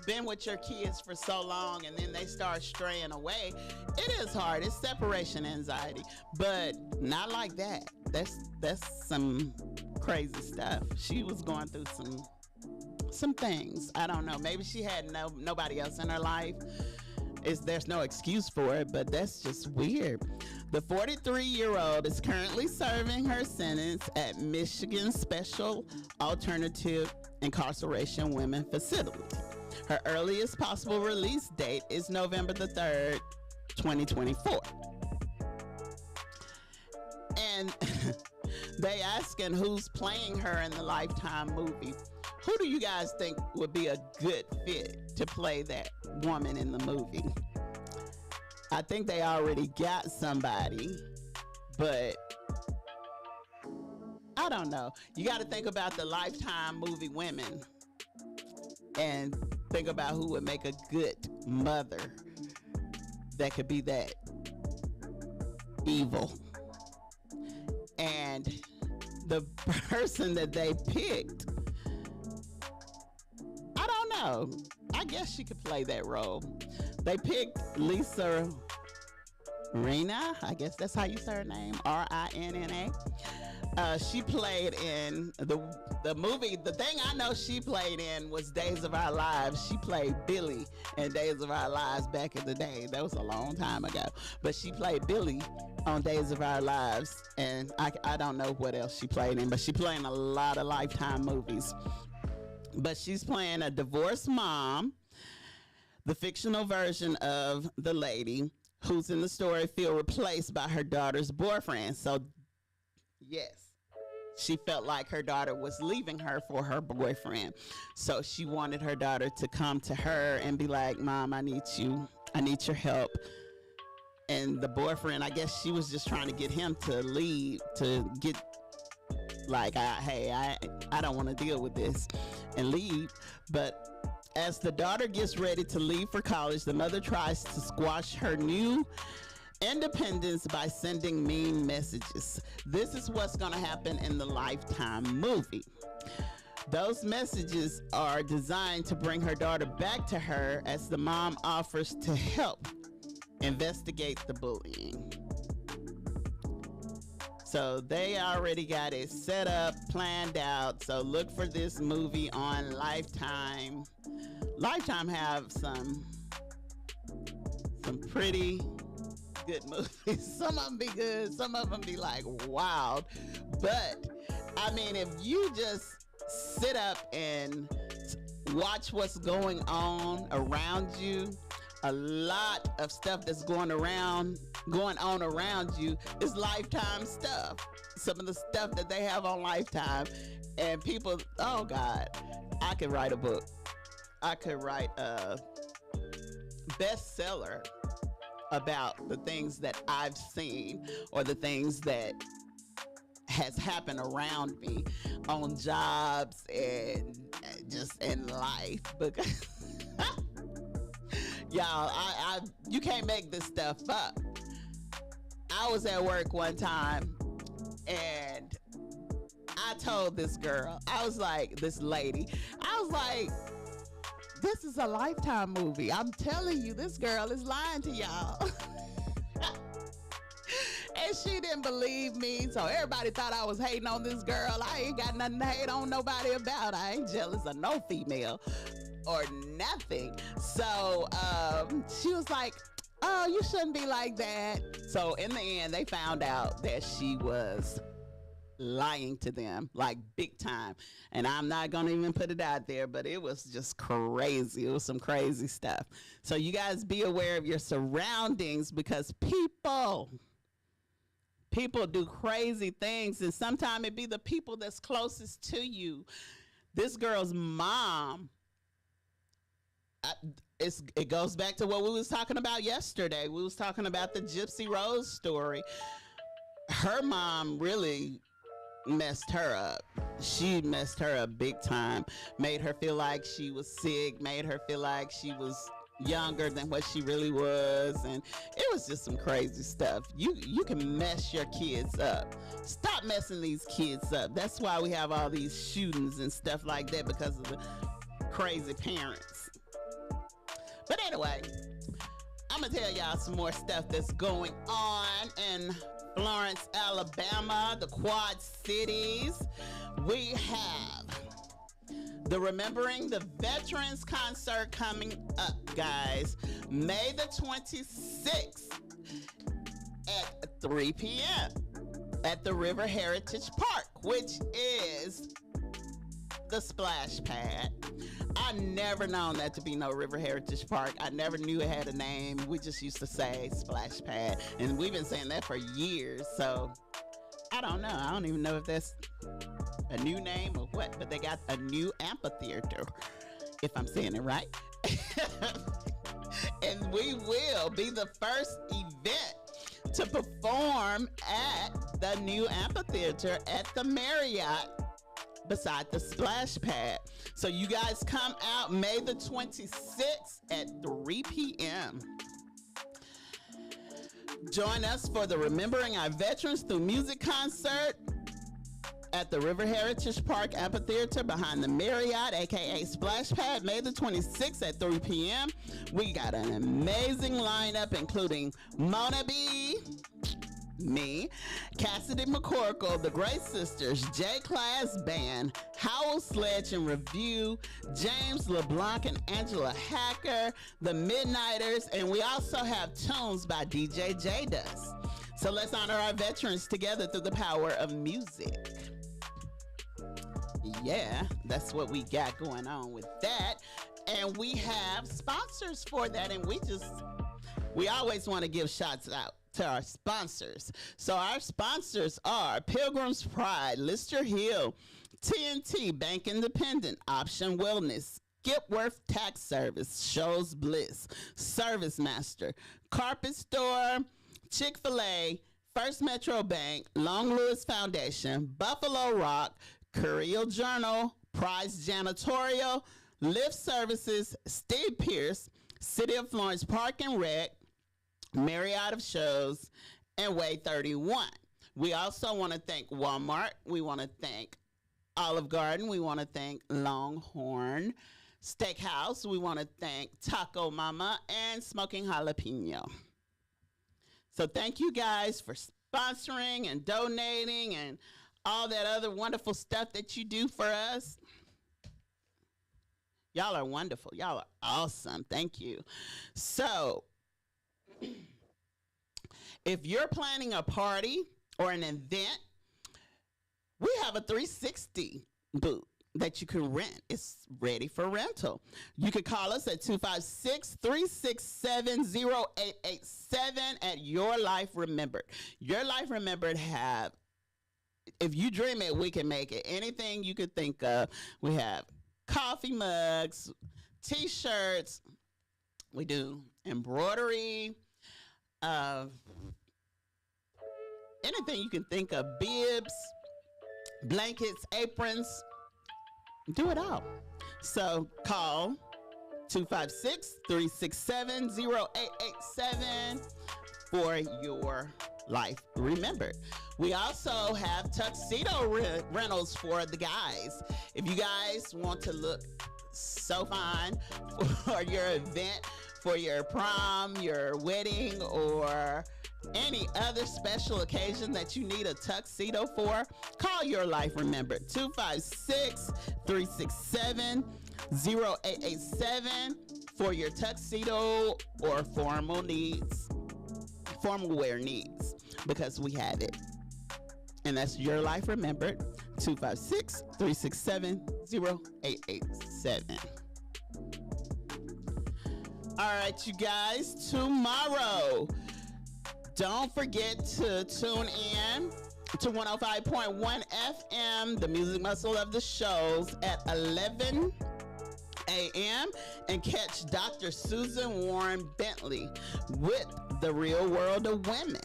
been with your kids for so long and then they start straying away. It is hard. It's separation anxiety, but not like that. That's some crazy stuff. She was going through some things. I don't know. Maybe she had nobody else in her life. There's no excuse for it, but that's just weird. The 43-year-old is currently serving her sentence at Michigan Special Alternative Incarceration Women Facility. Her earliest possible release date is November the 3rd, 2024. And they asking who's playing her in the Lifetime movie. Who do you guys think would be a good fit to play that woman in the movie? I think they already got somebody, but I don't know. You got to think about the Lifetime movie women and think about who would make a good mother that could be that evil. And the person that they picked, I don't know. I guess she could play that role. They picked Lisa Rinna. I guess that's how you say her name. Rinna. She played in the movie. The thing I know she played in was Days of Our Lives. She played Billy in Days of Our Lives back in the day. That was a long time ago. But she played Billy on Days of Our Lives. And I don't know what else she played in, but she played in a lot of Lifetime movies. But she's playing a divorced mom, the fictional version of the lady who's in the story feel replaced by her daughter's boyfriend. So, yes, she felt like her daughter was leaving her for her boyfriend. So she wanted her daughter to come to her and be like, Mom, I need you. I need your help. and the boyfriend, I guess she was just trying to get him to leave, to get like, I don't want to deal with this, and leave. But as the daughter gets ready to leave for college, the mother tries to squash her new independence by sending mean messages. This is what's going to happen in the Lifetime movie. Those messages are designed to bring her daughter back to her as the mom offers to help investigate the bullying. So they already got it set up, planned out. So look for this movie on Lifetime. Lifetime have some pretty good movies. Some of them be good, some of them be like wild. But I mean, if you just sit up and watch what's going on around you, a lot of stuff that's going on around you is Lifetime stuff. Some of the stuff that they have on Lifetime, and people, oh God, I could write a book. I could write a bestseller about the things that I've seen or the things that has happened around me on jobs and just in life. Because y'all, you can't make this stuff up. I was at work one time and I told this girl, I was like, this lady, I was like, this is a Lifetime movie. I'm telling you, this girl is lying to y'all. And she didn't believe me, so everybody thought I was hating on this girl. I ain't got nothing to hate on nobody about. I ain't jealous of no female or nothing. So she was like, oh, you shouldn't be like that. So in the end, they found out that she was lying to them, like big time. And I'm not gonna even put it out there, but it was just crazy. It was some crazy stuff. So you guys be aware of your surroundings, because people do crazy things, and sometimes it be the people that's closest to you. This girl's mom, it goes back to what we was talking about yesterday. We was talking about the Gypsy Rose story. Her mom really messed her up. She messed her up big time. Made her feel like she was sick, made her feel like she was younger than what she really was, and it was just some crazy stuff. You can mess your kids up. Stop messing these kids up. That's why we have all these shootings and stuff like that, because of the crazy parents. But anyway, I'm gonna tell y'all some more stuff that's going on in Florence, Alabama, the Quad Cities. We have the Remembering the Veterans concert coming up, guys, May the 26th at 3 p.m. at the River Heritage Park, which is the splash pad. I never known that to be no River Heritage Park. I never knew it had a name. We just used to say splash pad, and we've been saying that for years. So I don't know. I don't even know if that's a new name or what, but they got a new amphitheater, if I'm saying it right. And we will be the first event to perform at the new amphitheater at the Marriott beside the splash pad. So you guys come out May the 26th at 3 p.m. Join us for the Remembering Our Veterans Through Music concert at the River Heritage Park Amphitheater behind the Marriott, aka Splash Pad, May the 26th at 3 p.m. We got an amazing lineup, including Mona B, me, Cassidy McCorkle, the Great Sisters, J-Class Band, Howell Sledge and Review, James LeBlanc and Angela Hacker, the Midnighters, and we also have tunes by DJ J-Dust. So let's honor our veterans together through the power of music. Yeah, that's what we got going on with that. And we have sponsors for that, and we always want to give shots out to our sponsors. So our sponsors are Pilgrim's Pride, Lister Hill, TNT Bank Independent, Option Wellness, Skipworth Tax Service, Shows Bliss, Service Master, Carpet Store, Chick-fil-A, First Metro Bank, Long Lewis Foundation, Buffalo Rock, Courier Journal, Prize Janitorial, Lift Services, Steve Pierce, City of Florence Park and Rec, Marriott of Shows, and Way 31. We also want to thank Walmart. We want to thank Olive Garden. We want to thank Longhorn Steakhouse. We want to thank Taco Mama and Smoking Jalapeno. So thank you guys for sponsoring and donating and all that other wonderful stuff that you do for us. Y'all are wonderful. Y'all are awesome. Thank you. So if you're planning a party or an event, we have a 360 booth that you can rent. It's ready for rental. You can call us at 256-367-0887 at Your Life Remembered. Your Life Remembered have, if you dream it, we can make it. Anything you could think of. We have coffee mugs, t-shirts. We do embroidery, anything you can think of, bibs, blankets, aprons. Do it all. So call 256-367-0887 for Your Life Remembered. We also have tuxedo rentals for the guys. If you guys want to look so fine for your event, for your prom, your wedding, or any other special occasion that you need a tuxedo for, call Your Life Remembered, 256-367-0887 for your tuxedo or formal wear needs, because we have it. And that's Your Life Remembered, 256-367-0887. All right, you guys, tomorrow, don't forget to tune in to 105.1 FM, the music muscle of the shows, at 11 a.m. and catch Dr. Susan Warren Bentley with The Real World of Women.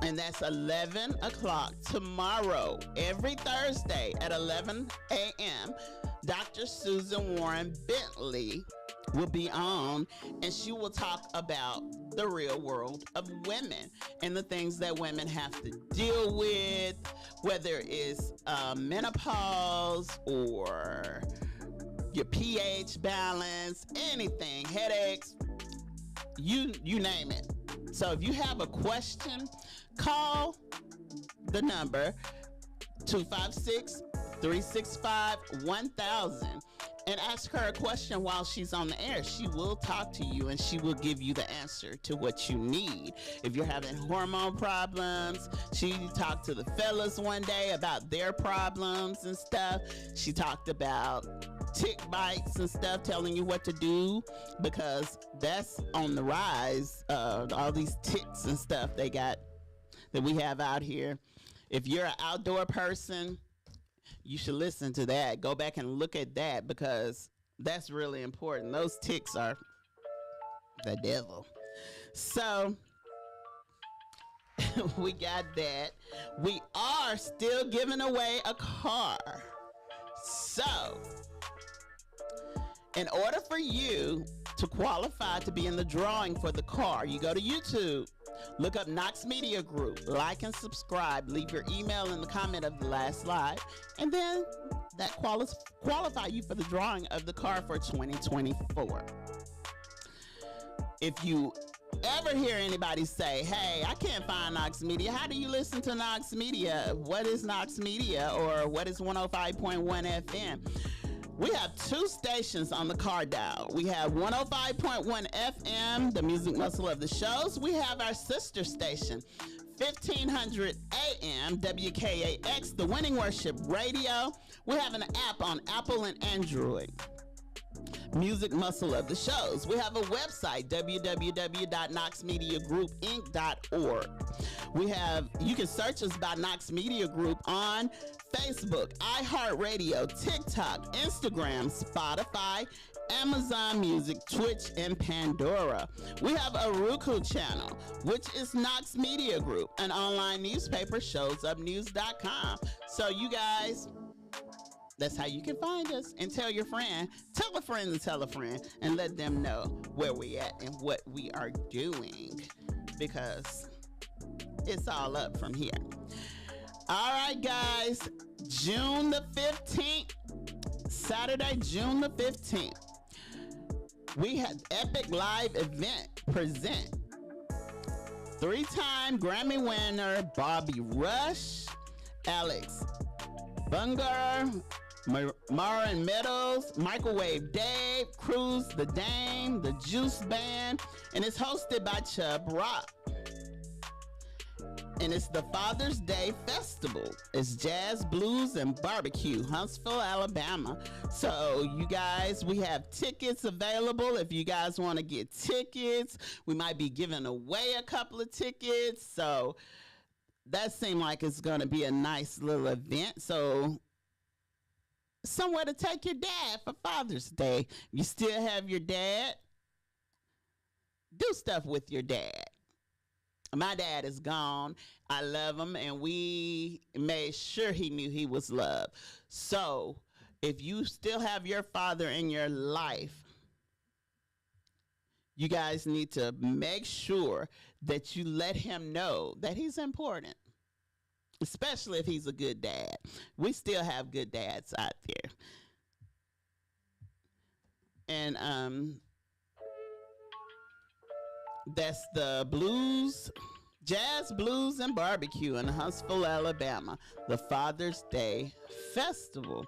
And that's 11 o'clock tomorrow, every Thursday at 11 a.m. Dr. Susan Warren Bentley will be on, and she will talk about the real world of women and the things that women have to deal with, whether it's menopause or your pH balance, anything, headaches, you name it. So if you have a question, call the number 256-365-1000 and ask her a question while she's on the air. She will talk to you and she will give you the answer to what you need. If you're having hormone problems, she talked to the fellas one day about their problems and stuff. She talked about tick bites and stuff, telling you what to do, because that's on the rise. All these ticks and stuff they got that we have out here. If you're an outdoor person, you should listen to that. Go back and look at that, because that's really important. Those ticks are the devil. So we got that. We are still giving away a car. So in order for you to qualify to be in the drawing for the car, you go to YouTube, look up Knox Media Group, like and subscribe, leave your email in the comment of the last live, and then that qualify you for the drawing of the car for 2024. If you ever hear anybody say, hey, I can't find Knox Media, how do you listen to Knox Media? What is Knox Media, or what is 105.1 FM? We have two stations on the car dial. We have 105.1 FM, the music muscle of the shows. We have our sister station, 1500 AM, WKAX, the Winning Worship Radio. We have an app on Apple and Android. music muscle of the shows. We have a website, www.knoxmediagroupinc.org. You can search us by Knox Media Group on Facebook, iHeartRadio, TikTok, Instagram, Spotify, Amazon Music, Twitch, and Pandora. We have a Roku channel, which is Knox Media Group, an online newspaper, showsupnews.com. So you guys, that's how you can find us. And tell your friend, tell a friend to tell a friend, and let them know where we at and what we are doing, because it's all up from here. All right, guys, June the 15th, Saturday, June the 15th, we had Epic Live Event present three-time Grammy winner Bobby Rush, Alex Bunger, Marin Meadows, Microwave Dave, Cruz the Dame, the Juice Band, and it's hosted by Chubb Rock. And it's the Father's Day Festival. It's jazz, blues, and barbecue, Huntsville, Alabama. So you guys, we have tickets available. If you guys want to get tickets, we might be giving away a couple of tickets. So that seemed like it's going to be a nice little event. So somewhere to take your dad for Father's Day. You still have your dad, do stuff with your dad. My dad is gone. I love him, and we made sure he knew he was loved. So if you still have your father in your life, you guys need to make sure that you let him know that he's important, especially if he's a good dad. We still have good dads out there. And that's the Jazz, Blues, and Barbecue in Huntsville, Alabama, the Father's Day Festival.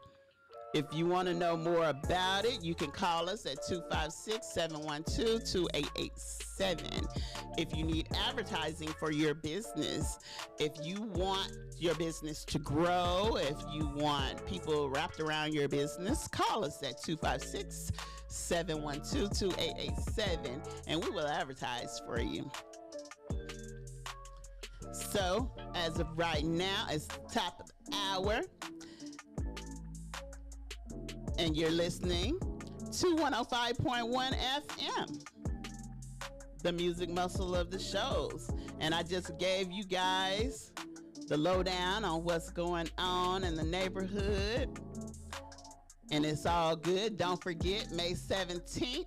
If you want to know more about it, you can call us at 256-712-2887. If you need advertising for your business, if you want your business to grow, if you want people wrapped around your business, call us at 256-712-2887, and we will advertise for you. So, as of right now, it's the top of the hour, and you're listening to 105.1 FM, the music muscle of the shows. And I just gave you guys the lowdown on what's going on in the neighborhood, and it's all good. Don't forget, May 17th,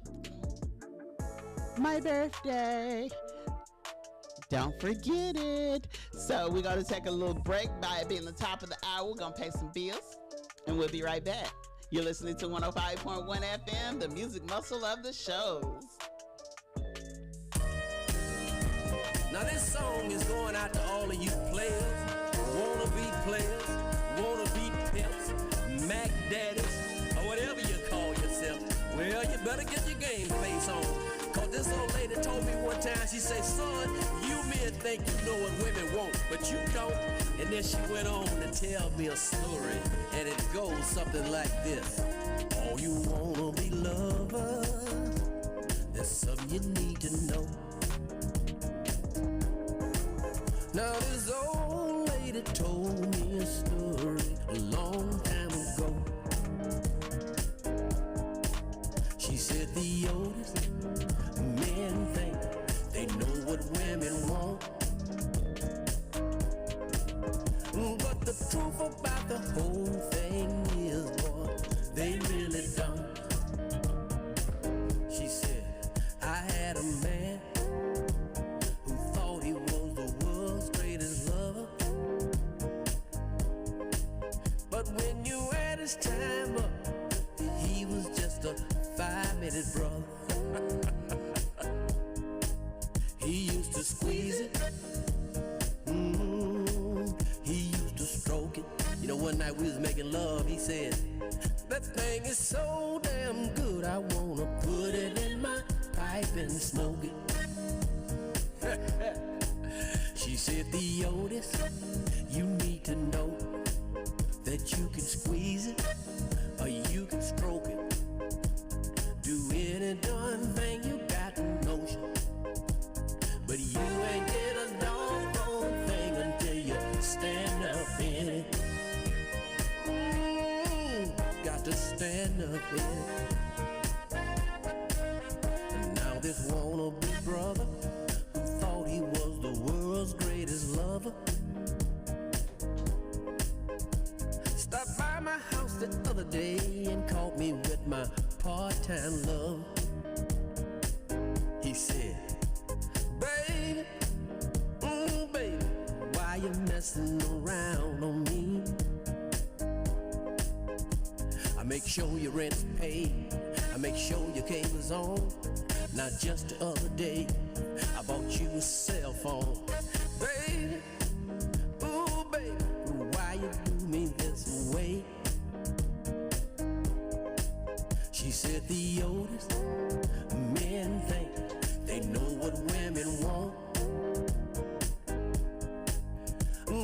my birthday. Don't forget it. So we're going to take a little break. By it being the top of the hour, we're going to pay some bills, and we'll be right back. You're listening to 105.1 FM, the music muscle of the shows. Now this song is going out to all of you players, wanna be players, wanna be pimps, Mac daddies, or whatever you call yourself. Well, you better get your game face on. Cause this old lady told me one time, she said, son, you men think you know what women want, but you don't. And then she went on to tell me a story, and it goes something like this. Oh, you wanna be lovers? There's something you need to know. Now this old lady told me a story a long time ago. She said the oldest men think they know what women want, but the truth about the whole thing is, boy, they really don't. She said, I had a man who thought he was the world's greatest lover, but when you add his time up, he was just a 5-minute brother. He used to squeeze it, he used to stroke it. You know, one night we was making love, he said, that thing is so damn good, I wanna put it in my pipe and smoke it. She said, the oldest, you need to know that you can squeeze it or you can stroke it. Do up in it. And now this wannabe brother who thought he was the world's greatest lover stopped by my house the other day and caught me with my part-time love. He said, baby, baby, why you messing around on me? I make sure your rent's paid, I make sure your cable's on. Not just the other day, I bought you a cell phone. Baby, ooh baby, why you do me this way? She said the oldest men think they know what women want,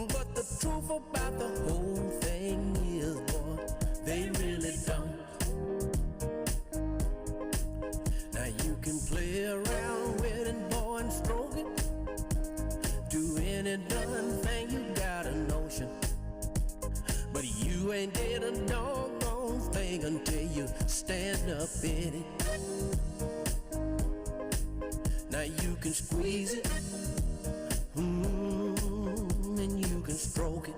but the truth about the whole thing is, boy, they really don't. Now you can play around with it, boy, and stroke it, do any darn thing, you got a notion, but you ain't did a doggone thing until you stand up in it. Now you can squeeze it, and you can stroke it,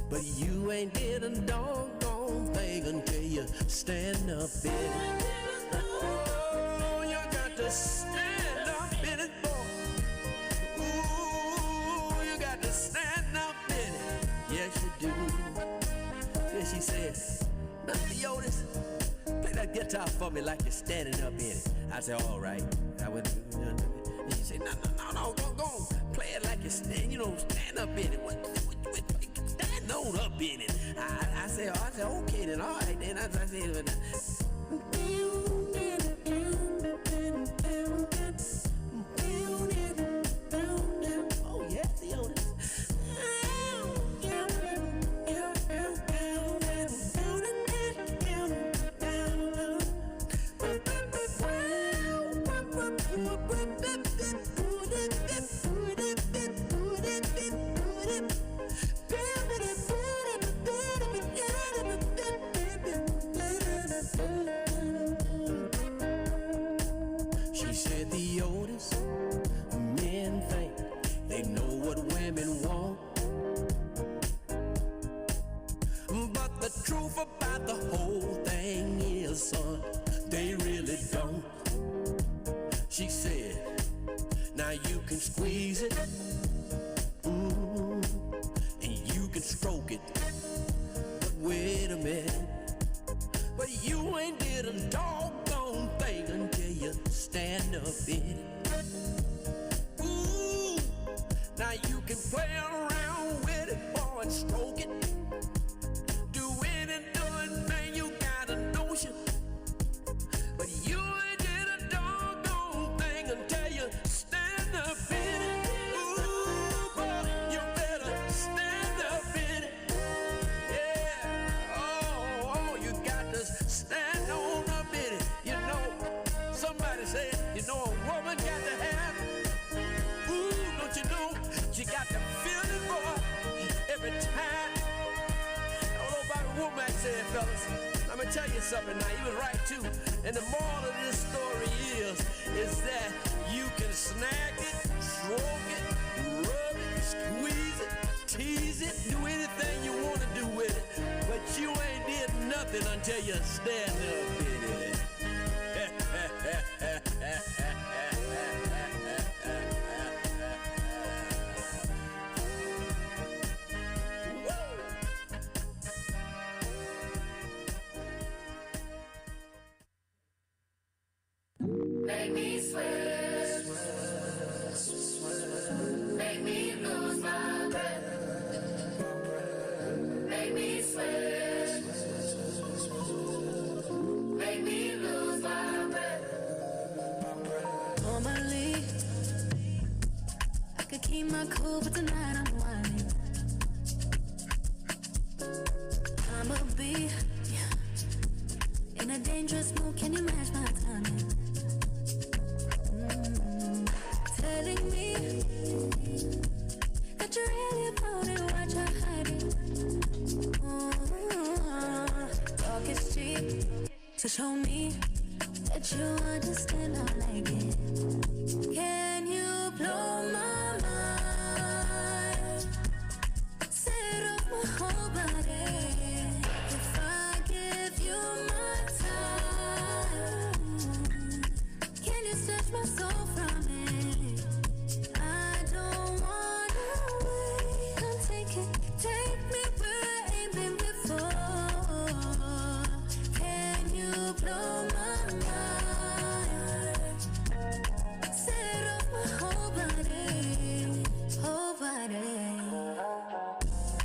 but you ain't did a doggone thing until you stand up in it. Oh, you got to stand up in it, boy. Ooh, you got to stand up in it. Yes, you do. Then she said, Mr. Otis, play that guitar for me like you're standing up in it. I said, all right. I went, and she said, no, go play it like you're stand up in it. What, stand on up in it. I said, okay then, all right then. I said, oh yes, the Otis. She said the oldest men think they know what women want, but the truth about the whole thing is, son, they really don't. She said, now you can squeeze it, and you can stroke it, but wait a minute, but you ain't did a doggone thing until you stand up in it. Ooh, now you can play around with it, boy, and stroke it, do any darn thing, you got a notion, but you ain't did a doggone thing until you stand up in it. Ooh, boy, you better stand up in it. Yeah, oh, you got to stand on up in it. You know, somebody said, a woman got to have it. Ooh, don't you know, she got to feel it, boy, every time. I don't know about a woman, I said, fellas. I'm gonna tell you something now, he was right too. And the moral of this story is that you can snag it, stroke it, rub it, squeeze it, tease it, do anything you want to do with it, but you ain't did nothing until you stand up in it. Make me sweat, make me lose my breath, make me sweat, make me lose my breath. Normally, I could keep my cool, but tonight I'm whining. I'ma be in a dangerous mood, can you match my timing? Telling me that you really about it, what you're hiding. show me that you understand how I like it. Can you blow my mind? Set off my whole body. If I give you my time, can you snatch my soul from it? I don't wanna wait. Come take me where I ain't been before. Can you blow my mind? Set off my whole body, whole body.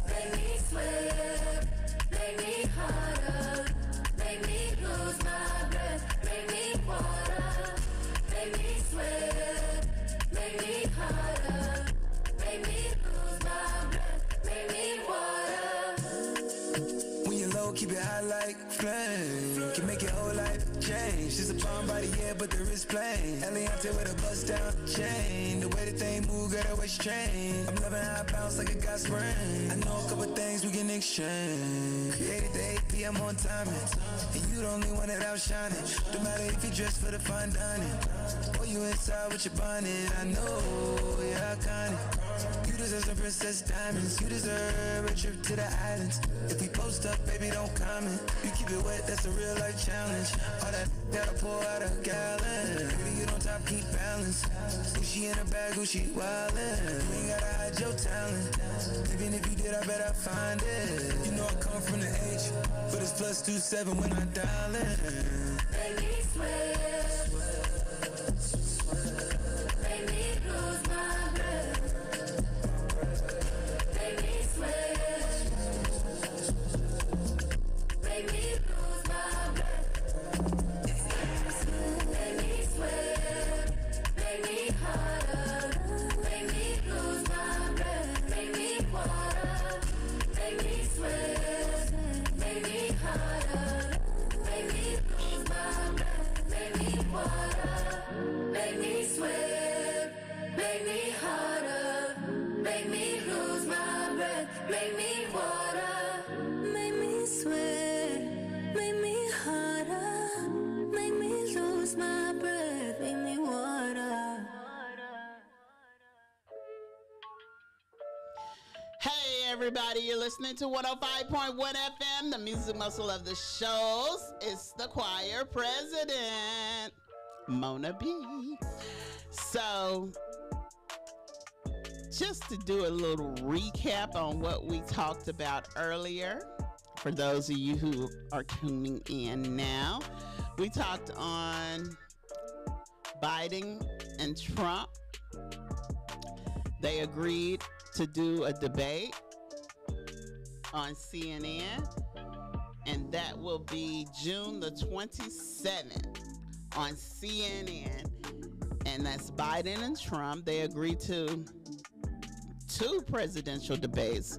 Make me sweat, make me harder, make me lose my breath, make me water, make me sweat, make me harder, make me lose my breath, make me water. When you're low, keep it high like flame. Can make your whole life change. She's a bomb body, yeah, but the wrist plain. Eliante with a bust down chain. The way the thing move, girl, that waist train. I'm loving how I bounce like a got spring. I know a couple things we can exchange. Created the 8 p.m. on timing. And you the only one that outshining. No matter if you dress for the fine dining. Or you inside with your bonnet. I know you're iconic. You deserve some princess diamonds. You deserve a trip to the islands. If we post up, baby, don't comment. You keep it wet, that's a real life challenge. All that gotta pour out a gallon. Baby, you don't top, keep balance. Gucci in a bag, Gucci wildin'. You ain't gotta hide your talent. Even if you did, I bet I find it. You know I come from the H, but it's +27 when I dial in. Make me sweat, make me lose my breath, make me sweat, make me lose my breath, make me sweat, make me harder, make me lose my breath, make me water, make me sweat, make me harder, make me lose my breath, make me water, make me sweat, make me harder, make me lose my breath, make me water, make me sweat, make me harder, make me lose my breath, make me water. Hey, everybody, you're listening to 105.1 FM, the music muscle of the shows. It's the choir president, Mona B. So, just to do a little recap on what we talked about earlier, for those of you who are tuning in now, we talked on Biden and Trump. They agreed to do a debate on CNN, and that will be June the 27th on CNN, and that's Biden and Trump. They agreed to 2 presidential debates,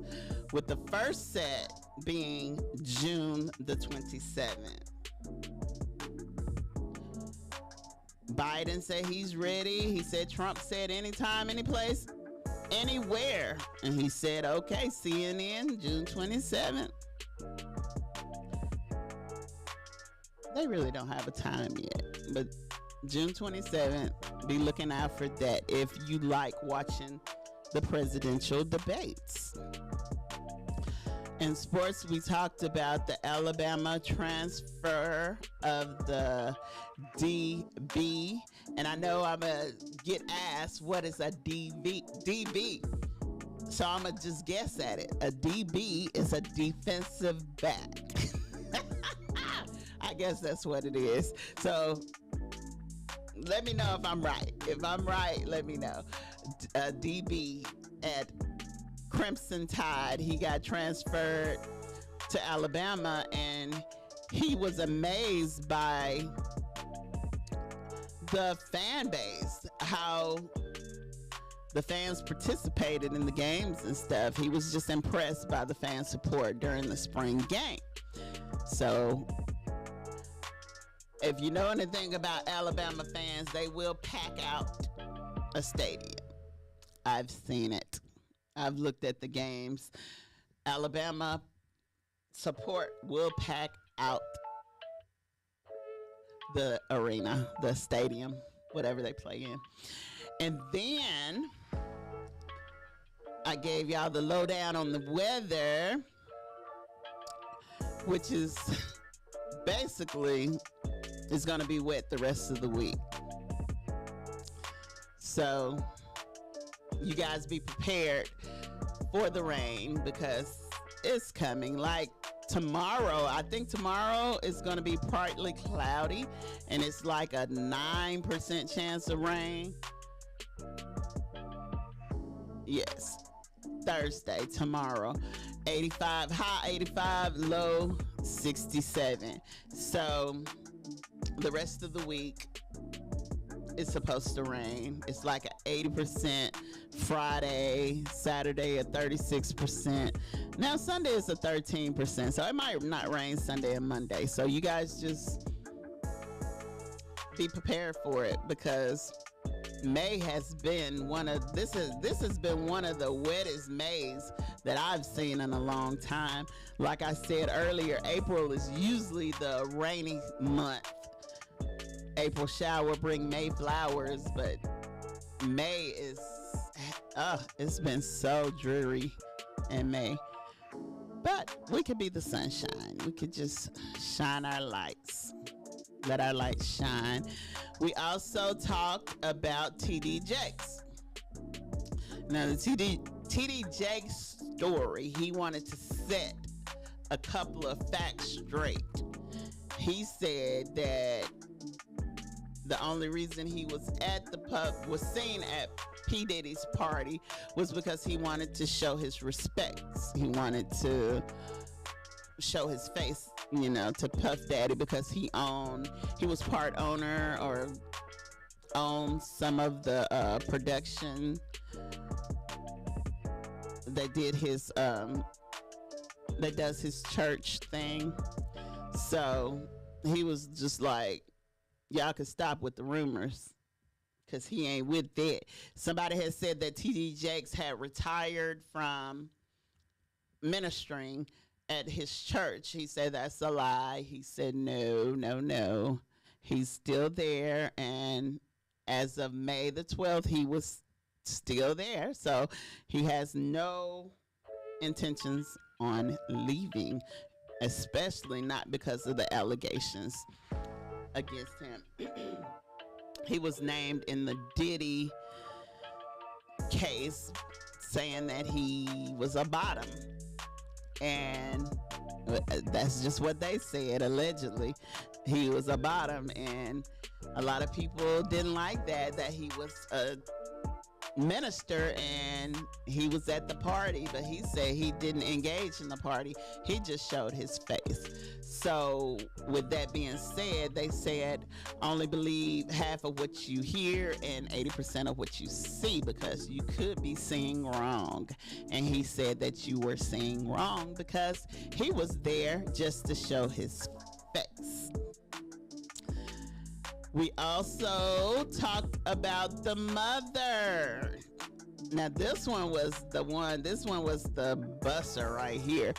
with the first set being June the 27th. Biden said he's ready. He said Trump said anytime, any place, anywhere. And he said, okay, CNN, June 27th. They really don't have a time yet, but June 27th, be looking out for that if you like watching the presidential debates. In sports, we talked about the Alabama transfer of the DB. And I know I'm going to get asked, what is a DB? So I'm going to just guess at it. A DB is a defensive back. I guess that's what it is. So let me know if I'm right. If I'm right, let me know. A DB at Crimson Tide, he got transferred to Alabama, and he was amazed by the fan base, how the fans participated in the games and stuff. He was just impressed by the fan support during the spring game. So if you know anything about Alabama fans, they will pack out a stadium. I've seen it. I've looked at the games. Alabama support will pack out the arena, the stadium, whatever they play in. And then I gave y'all the lowdown on the weather, which is basically it's going to be wet the rest of the week. So you guys be prepared for the rain because it's coming. Like tomorrow, I think tomorrow is going to be partly cloudy and it's like a 9% chance of rain. Yes. Thursday, tomorrow, 85, high 85, low 67. So the rest of the week it's supposed to rain. It's like an 80% Friday, Saturday at 36%. Now Sunday is a 13%, so it might not rain Sunday and Monday. So you guys just be prepared for it because May has been this has been one of the wettest Mays that I've seen in a long time. Like I said earlier, April is usually the rainy month. April shower bring May flowers, but May is it's been so dreary in May. But we could be the sunshine. We could just shine our lights. Let our light shine. We also talked about TD Jakes. Now the TD Jakes story, he wanted to set a couple of facts straight. He said that the only reason he was was seen at P. Diddy's party was because he wanted to show his respects. He wanted to show his face, to Puff Daddy because he was part owner or owned some of the production that did his that does his church thing. So he was just like, y'all could stop with the rumors because he ain't with that. Somebody had said that TD Jakes had retired from ministering at his church. He said that's a lie. He said no. He's still there, and as of May the 12th, he was still there. So he has no intentions on leaving, especially not because of the allegations against him. He was named in the Diddy case saying that he was a bottom. And that's just what they said, allegedly. He was a bottom, and a lot of people didn't like that he was a minister and he was at the party, but he said he didn't engage in the party. He just showed his face. So with that being said, they said only believe half of what you hear and 80% of what you see because you could be seeing wrong. And he said that you were seeing wrong because he was there just to show his face. We also talked about the mother. Now this one was the busser right here.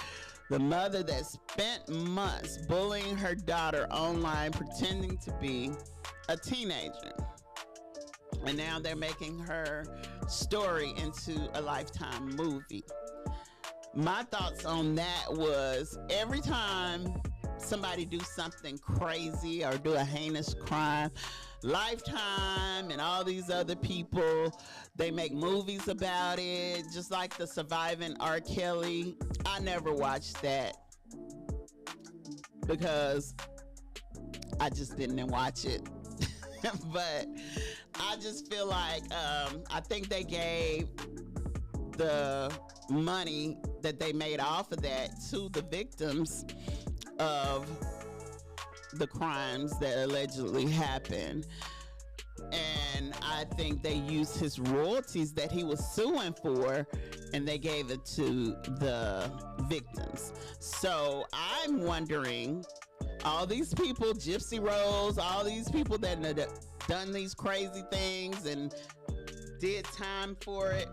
The mother that spent months bullying her daughter online pretending to be a teenager. And now they're making her story into a Lifetime movie. My thoughts on that was every time somebody do something crazy or do a heinous crime, Lifetime and all these other people, they make movies about it, just like the Surviving R. Kelly. I never watched that because I just didn't watch it. But I just feel like I think they gave the money that they made off of that to the victims of the crimes that allegedly happened. And I think they used his royalties that he was suing for and they gave it to the victims. So I'm wondering, all these people, Gypsy Rose, all these people that have done these crazy things and did time for it,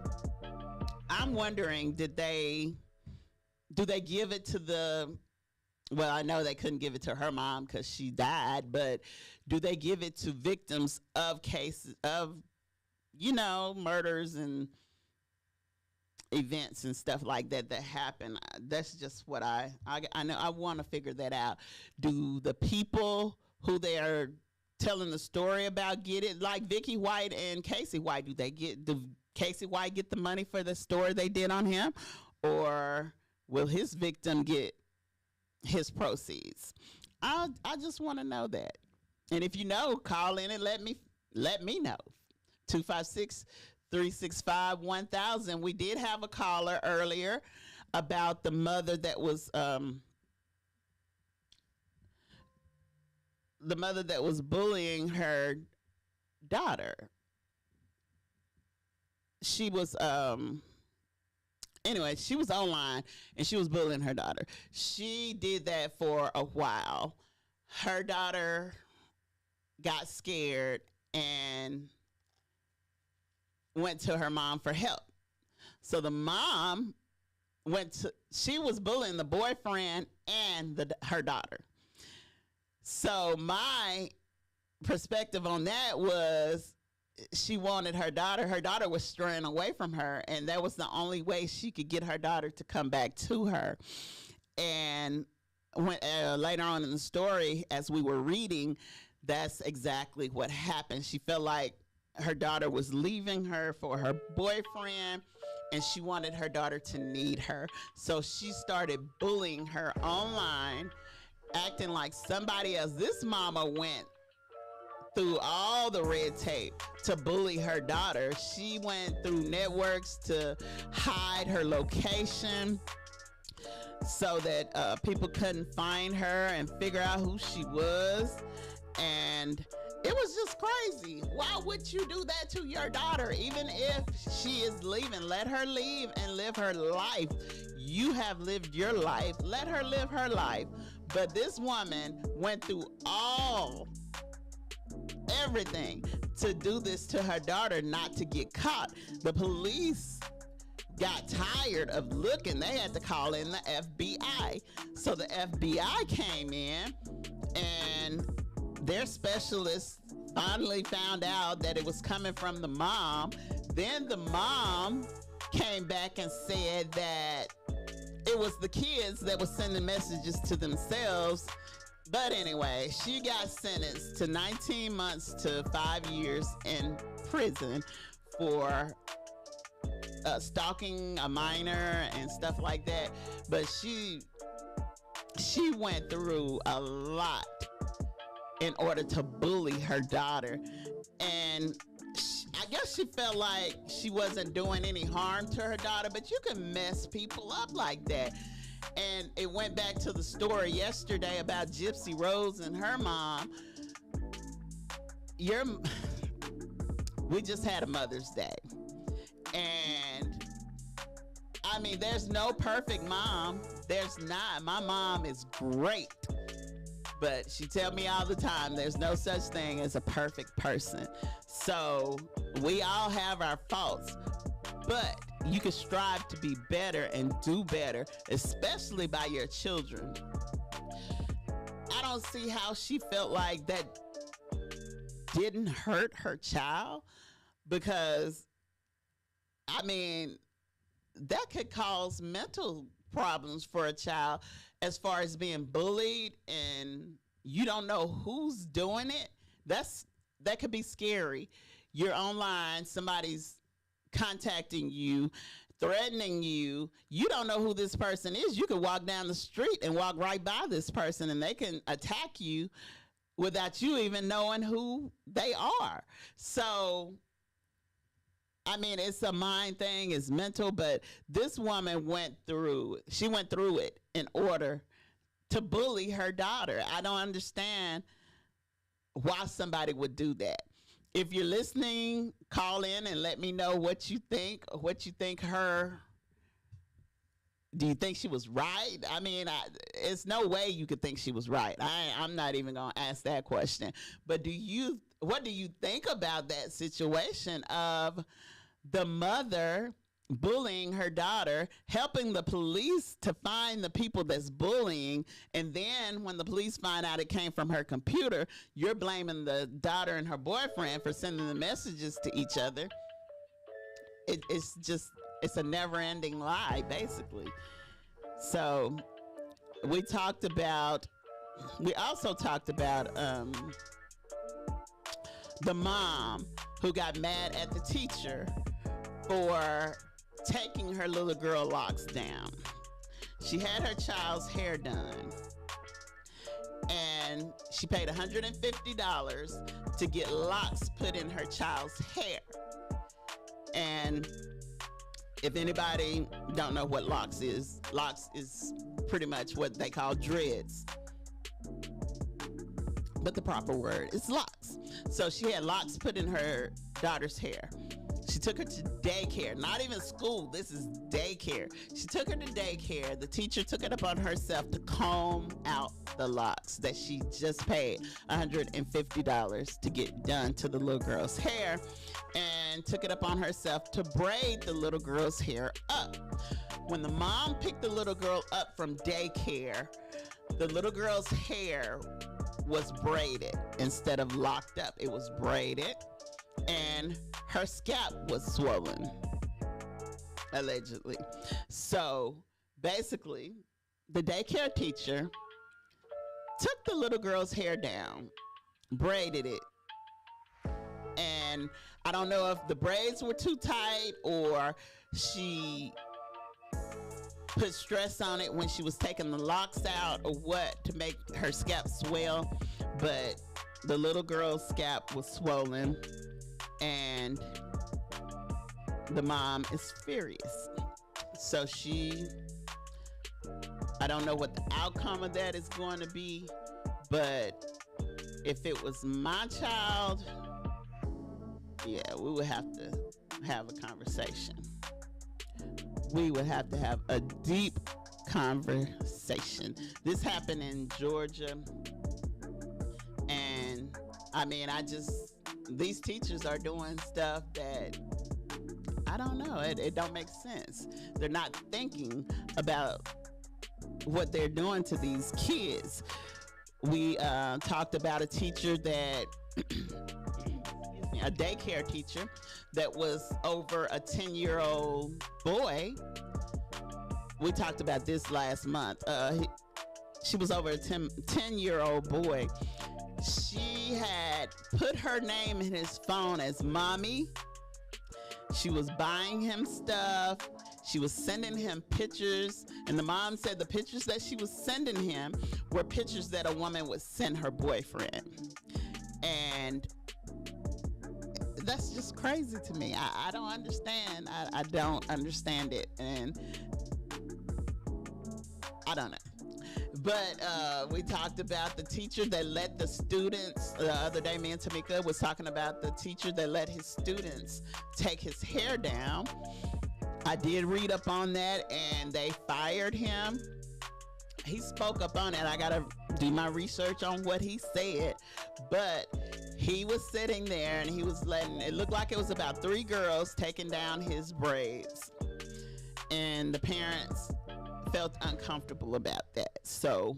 I'm wondering, do they give it to the well, I know they couldn't give it to her mom because she died, but do they give it to victims of cases of, murders and events and stuff like that happen? That's just what I know. I want to figure that out. Do the people who they are telling the story about get it, like Vicky White and Casey White? Do Casey White get the money for the story they did on him, or will his victim get his proceeds? I just want to know that. And if you know, call in and let me know. 256-365-1000. We did have a caller earlier about the mother that was bullying her daughter. She was anyway, she was online and she was bullying her daughter. She did that for a while. Her daughter got scared and went to her mom for help. So the mom she was bullying the boyfriend and her daughter. So my perspective on that was, she wanted her daughter. Her daughter was straying away from her, and that was the only way she could get her daughter to come back to her. And when later on in the story, as we were reading, that's exactly what happened. She felt like her daughter was leaving her for her boyfriend, and she wanted her daughter to need her. So she started bullying her online, acting like somebody else. This mama went through all the red tape to bully her daughter. She went through networks to hide her location so that people couldn't find her and figure out who she was. And it was just crazy. Why would you do that to your daughter? Even if she is leaving, let her leave and live her life. You have lived your life. Let her live her life. But this woman went through everything to do this to her daughter, not to get caught. The police got tired of looking. They had to call in the FBI. So the FBI came in, and their specialists finally found out that it was coming from the mom. Then the mom came back and said that it was the kids that were sending messages to themselves. But anyway, she got sentenced to 19 months to 5 years in prison for stalking a minor and stuff like that. But she went through a lot in order to bully her daughter. And I guess she felt like she wasn't doing any harm to her daughter, but you can mess people up like that. And it went back to the story yesterday about Gypsy Rose and her mom. We just had a Mother's Day. And I mean, there's no perfect mom. There's not. My mom is great. But she tell me all the time, there's no such thing as a perfect person. So we all have our faults. But you can strive to be better and do better, especially by your children. I don't see how she felt like that didn't hurt her child, because, I mean, that could cause mental problems for a child as far as being bullied and you don't know who's doing it. That could be scary. You're online, somebody's contacting you, threatening you. You don't know who this person is. You could walk down the street and walk right by this person and they can attack you without you even knowing who they are. So, I mean, it's a mind thing, it's mental, but this woman went through it in order to bully her daughter. I don't understand why somebody would do that. If you're listening, call in and let me know what you think. Do you think she was right? I mean, it's no way you could think she was right. I'm not even going to ask that question. But what do you think about that situation of the mother bullying her daughter, helping the police to find the people that's bullying, and then when the police find out it came from her computer, you're blaming the daughter and her boyfriend for sending the messages to each other. It's a never-ending lie, basically. So we also talked about the mom who got mad at the teacher for taking her little girl locks down. She had her child's hair done, and she paid $150 to get locks put in her child's hair. And if anybody don't know what locks is pretty much what they call dreads, but the proper word is locks. So she had locks put in her daughter's hair. She took her to daycare, not even school. This is daycare. She took her to daycare. The teacher took it upon herself to comb out the locks that she just paid $150 to get done to the little girl's hair, and took it upon herself to braid the little girl's hair up. When the mom picked the little girl up from daycare, the little girl's hair was braided instead of locked up. It was braided, and her scalp was swollen, allegedly. So basically, the daycare teacher took the little girl's hair down, braided it, and I don't know if the braids were too tight or she put stress on it when she was taking the locks out or what to make her scalp swell, but the little girl's scalp was swollen, and the mom is furious. So I don't know what the outcome of that is going to be, but if it was my child, yeah, we would have to have a conversation. We would have to have a deep conversation. This happened in Georgia, and I mean, these teachers are doing stuff that I don't know. It don't make sense. They're not thinking about what they're doing to these kids. We talked about a teacher that, a daycare teacher that was over a 10-year-old boy. We talked about this last month. She was over a 10-year-old boy. She had put her name in his phone as mommy. She was buying him stuff. She was sending him pictures. And the mom said the pictures that she was sending him were pictures that a woman would send her boyfriend. And that's just crazy to me. I don't understand. I don't understand it. And I don't know. But we talked about the teacher that let the students, the other day me and Tamika was talking about the teacher that let his students take his hair down. I did read up on that, and they fired him. He spoke up on it. I got to do my research on what he said. But he was sitting there, and he was it looked like it was about 3 girls taking down his braids. And the parents felt uncomfortable about that. So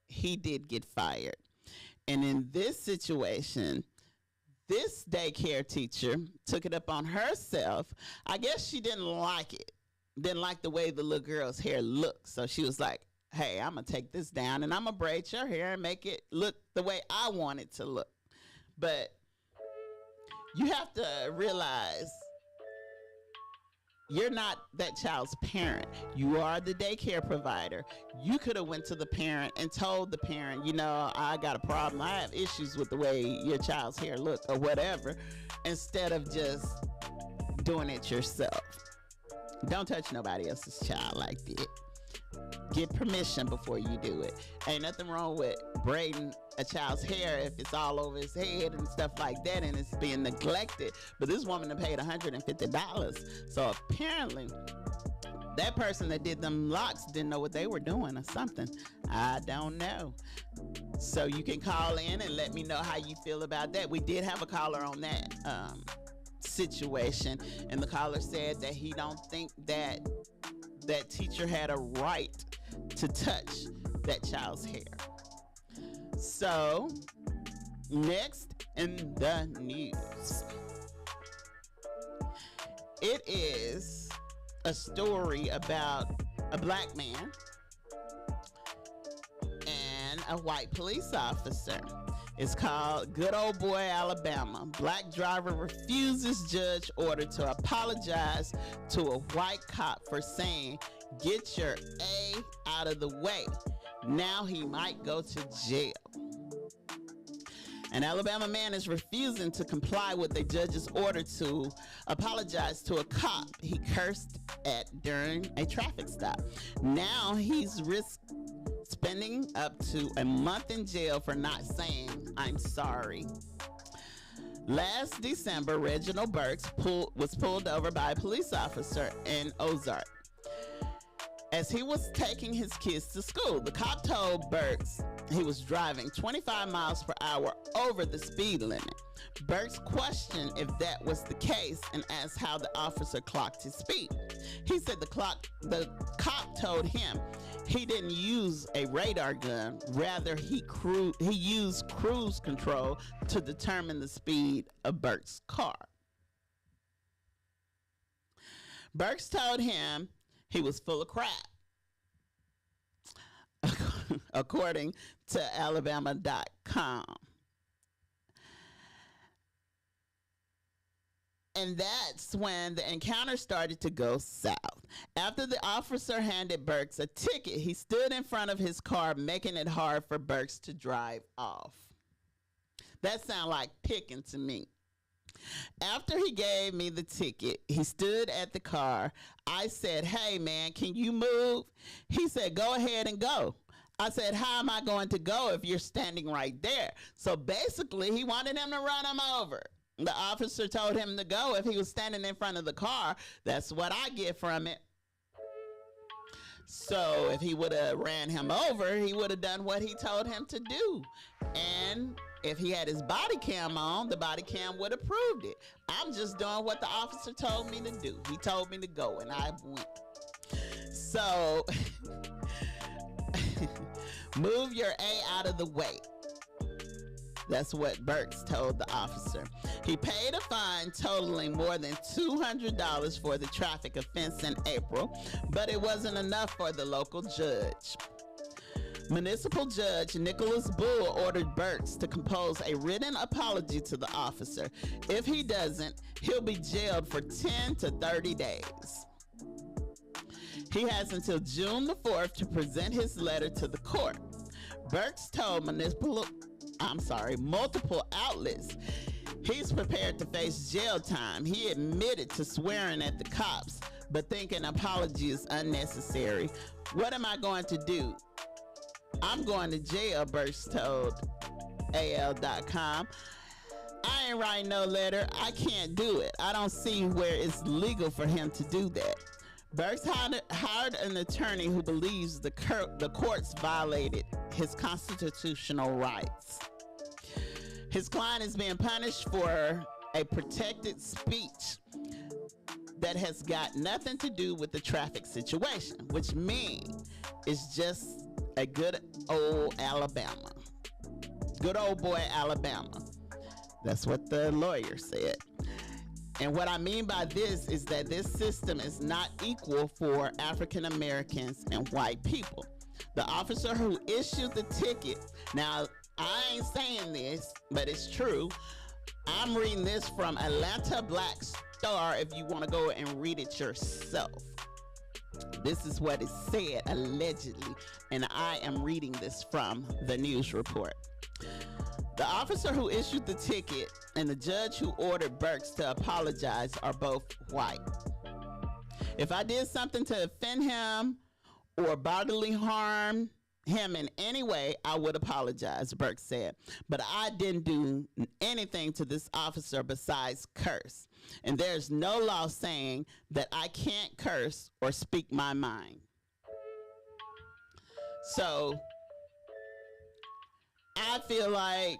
he did get fired. And in this situation, this daycare teacher took it up on herself. I guess she didn't like it. Didn't like the way the little girl's hair looked. So she was like, hey, I'm going to take this down and I'm going to braid your hair and make it look the way I want it to look. But you have to realize you're not that child's parent. You are the daycare provider. You could have went to the parent and told the parent, you know, I got a problem. I have issues with the way your child's hair look or whatever, instead of just doing it yourself. Don't touch nobody else's child like that. Get permission before you do it. Ain't nothing wrong with braiding a child's hair if it's all over his head and stuff like that and it's being neglected. But this woman paid $150. So apparently that person that did them locks didn't know what they were doing or something. I don't know. So you can call in and let me know how you feel about that. We did have a caller on that situation. And the caller said that he don't think that that teacher had a right to touch that child's hair. So, next in the news, it is a story about a black man and a white police officer. It's called Good Old Boy, Alabama. Black driver refuses judge order to apologize to a white cop for saying, "Get your A out of the way." Now he might go to jail. An Alabama man is refusing to comply with a judge's order to apologize to a cop he cursed at during a traffic stop. Now he's spending up to a month in jail for not saying, "I'm sorry." Last December, Reginald Burks was pulled over by a police officer in Ozark as he was taking his kids to school. The cop told Burks he was driving 25 miles per hour over the speed limit. Burks questioned if that was the case and asked how the officer clocked his speed. He said the cop told him he didn't use a radar gun. Rather, he used cruise control to determine the speed of Burks' car. Burks told him he was full of crap, according to Alabama.com. And that's when the encounter started to go south. After the officer handed Burks a ticket, he stood in front of his car, making it hard for Burks to drive off. That sounds like picking to me. After he gave me the ticket, he stood at the car. I said, "Hey, man, can you move?" He said, "Go ahead and go." I said, "How am I going to go if you're standing right there?" So basically, he wanted him to run him over. The officer told him to go if he was standing in front of the car. That's what I get from it. So if he would have ran him over, he would have done what he told him to do. And if he had his body cam on, the body cam would have proved it. I'm just doing what the officer told me to do. He told me to go, and I went. So move your A out of the way. That's what Burks told the officer. He paid a fine totaling more than $200 for the traffic offense in April, but it wasn't enough for the local judge. Municipal Judge Nicholas Bull ordered Burks to compose a written apology to the officer. If he doesn't, he'll be jailed for 10 to 30 days. He has until June the 4th to present his letter to the court. Burks told multiple outlets he's prepared to face jail time. He admitted to swearing at the cops, but thinking an apology is unnecessary. "What am I going to do? I'm going to jail," Burks told AL.com. "I ain't writing no letter. I can't do it. I don't see where it's legal for him to do that." Burks hired an attorney who believes the courts violated his constitutional rights. His client is being punished for a protected speech that has got nothing to do with the traffic situation, which means it's just a good old Alabama. Good old boy Alabama. That's what the lawyer said. And what I mean by this is that this system is not equal for African Americans and white people. The officer who issued the ticket, now I ain't saying this, but it's true. I'm reading this from Atlanta Black Star if you want to go and read it yourself. This is what it said, allegedly, and I am reading this from the news report. The officer who issued the ticket and the judge who ordered Burks to apologize are both white. If I did something to offend him or bodily harm him in any way, I would apologize, Burks said. But I didn't do anything to this officer besides curse. And there's no law saying that I can't curse or speak my mind. So I feel like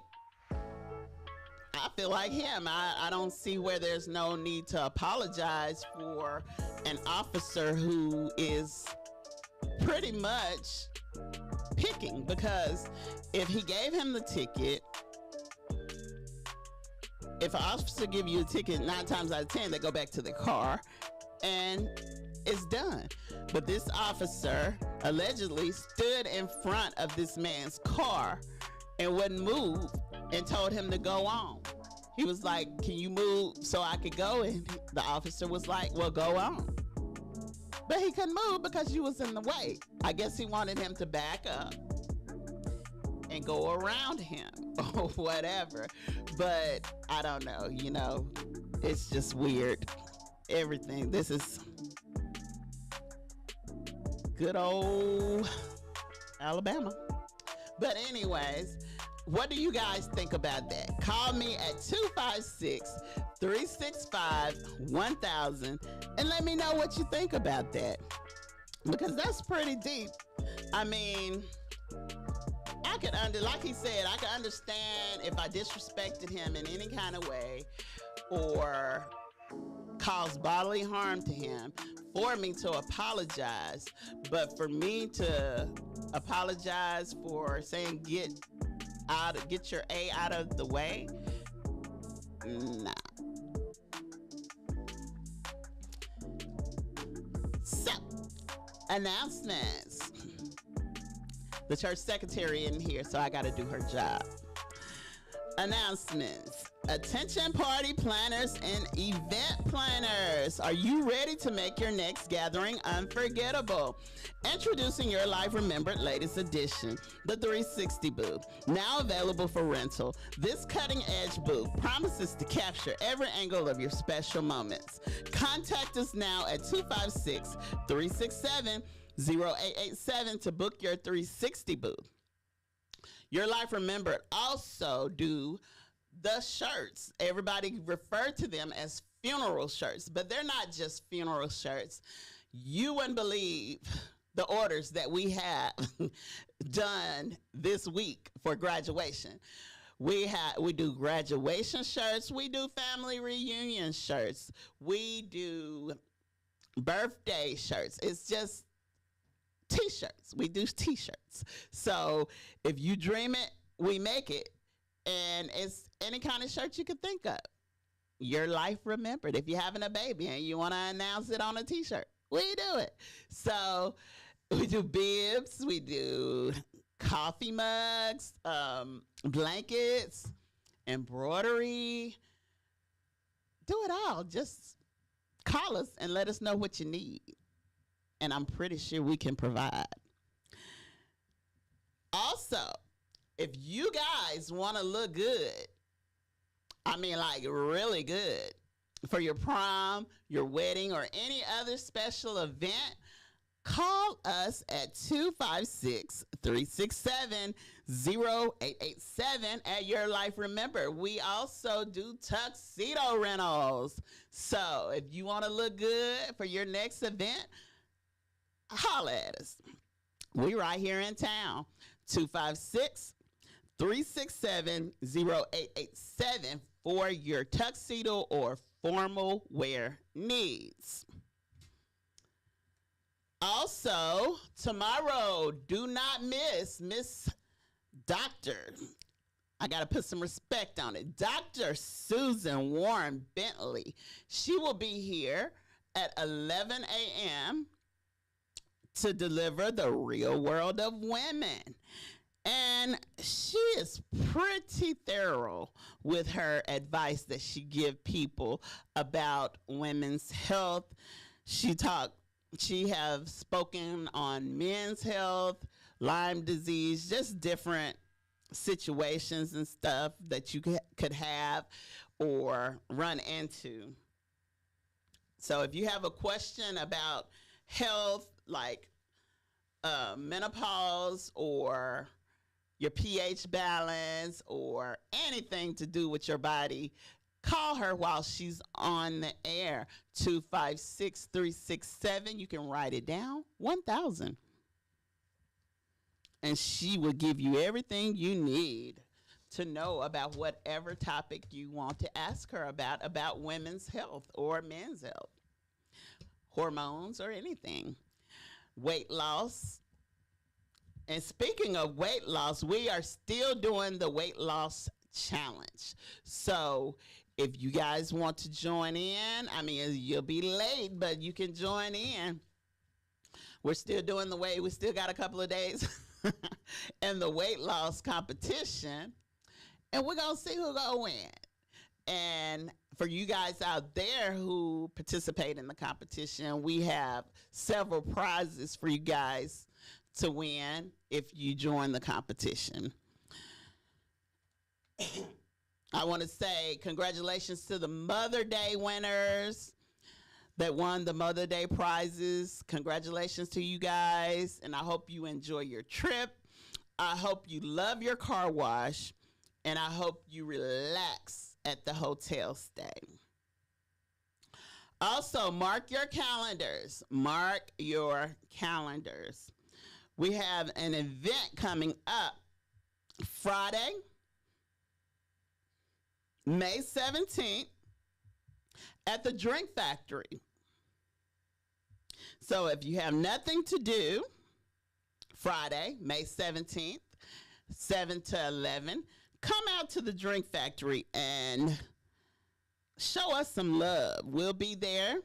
I feel like him. I don't see where there's no need to apologize for an officer who is pretty much picking, because if he gave him the ticket, if an officer give you a ticket, 9 times out of 10 they go back to the car and it's done. But this officer allegedly stood in front of this man's car and wouldn't move and told him to go on. He was like, can you move so I could go? And the officer was like, well, go on. But he couldn't move because you was in the way. I guess he wanted him to back up and go around him or whatever. But I don't know, you know, it's just weird. Everything. This is good old Alabama. But anyways, what do you guys think about that? Call me at 256-365-1000 and let me know what you think about that. Because that's pretty deep. I mean, I could like he said, I could understand if I disrespected him in any kind of way or caused bodily harm to him, for me to apologize. But for me to apologize for saying get your A out of the way, nah. So, announcements. The church secretary in here, so I gotta do her job. Announcements. Attention party planners and event planners. Are you ready to make your next gathering unforgettable? Introducing your Life Remembered latest edition, the 360 booth. Now available for rental. This cutting edge booth promises to capture every angle of your special moments. Contact us now at 256-367-0887 to book your 360 booth. Your Life Remembered also do the shirts. Everybody refer to them as funeral shirts, but they're not just funeral shirts. You wouldn't believe the orders that we have done this week for graduation. We do graduation shirts. We do family reunion shirts. We do birthday shirts. It's just T-shirts. We do T-shirts. So if you dream it, we make it. And it's any kind of shirt you could think of. Your Life Remembered. If you're having a baby and you want to announce it on a T-shirt, we do it. So we do bibs. We do coffee mugs, blankets, embroidery. Do it all. Just call us and let us know what you need. And I'm pretty sure we can provide. Also, if you guys want to look good, I mean like really good, for your prom, your wedding, or any other special event, call us at 256-367-0887 at Your Life Remember. We also do tuxedo rentals. So if you want to look good for your next event, holla at us. We right here in town. 256-367-0887 for your tuxedo or formal wear needs. Also, tomorrow, do not miss Miss Dr. I got to put some respect on it. Dr. Susan Warren Bentley. She will be here at 11 a.m. to deliver the real world of women. And she is pretty thorough with her advice that she give people about women's health. She have spoken on men's health, Lyme disease, just different situations and stuff that you could have or run into. So if you have a question about health, like menopause or your pH balance or anything to do with your body, call her while she's on the air. 256-367. You can write it down. 1000. And she will give you everything you need to know about whatever topic you want to ask her about women's health or men's health, hormones or anything, weight loss. And speaking of weight loss, we are still doing the weight loss challenge. So if you guys want to join in, I mean, you'll be late, but you can join in. We're still doing the weight. We still got a couple of days in the weight loss competition. And we're going to see who going to win. And for you guys out there who participate in the competition, we have several prizes for you guys to win if you join the competition. I want to say congratulations to the Mother Day winners that won the Mother Day prizes. Congratulations to you guys, and I hope you enjoy your trip. I hope you love your car wash, and I hope you relax at the hotel stay. Also, mark your calendars. Mark your calendars. We have an event coming up Friday, May 17th at the Drink Factory. So if you have nothing to do, Friday, May 17th, 7 to 11, come out to the Drink Factory and show us some love. We'll be there.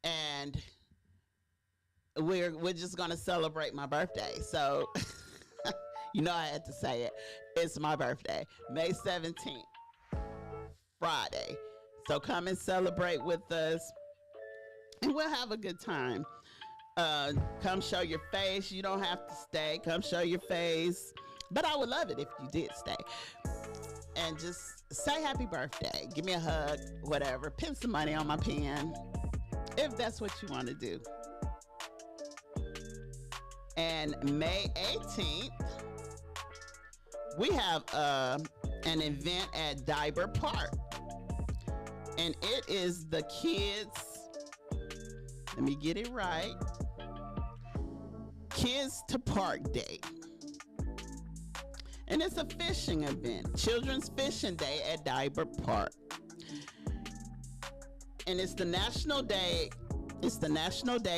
And we're just going to celebrate my birthday. So, you know I had to say it. It's my birthday, May 17th, Friday. So come and celebrate with us, and we'll have a good time. Come show your face. You don't have to stay. Come show your face. But I would love it if you did stay. And just say happy birthday. Give me a hug, whatever. Pin some money on my pen, if that's what you want to do. And May 18th, we have an event at Diber Park. And it is the kids, let me get it right, Kids to Park Day. And it's a fishing event, Children's Fishing Day at Diber Park. And it's the National Day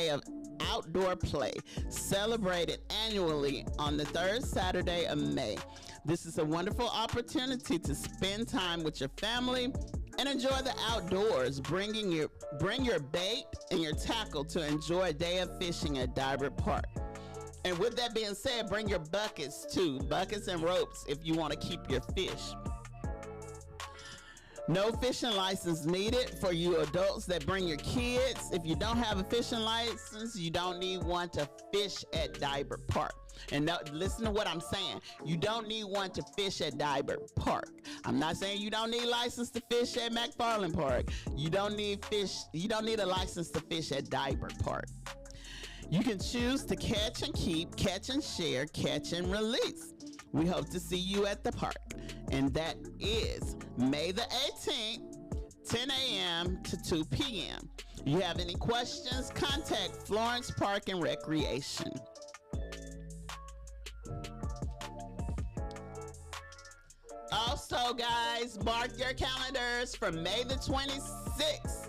of Outdoor Play, celebrated annually on the third Saturday of May. This is a wonderful opportunity to spend time with your family and enjoy the outdoors. Bring your bait and your tackle to enjoy a day of fishing at Diber Park. And with that being said, bring your buckets too, buckets and ropes if you want to keep your fish. No fishing license needed for you adults that bring your kids. If you don't have a fishing license, you don't need one to fish at Diber Park. And now, listen to what I'm saying. You don't need one to fish at Diber Park. I'm not saying you don't need a license to fish at McFarland Park. You don't need a license to fish at Diber Park. You can choose to catch and keep, catch and share, catch and release. We hope to see you at the park. And that is May the 18th, 10 a.m. to 2 p.m. You have any questions, contact Florence Park and Recreation. Also, guys, mark your calendars for May the 26th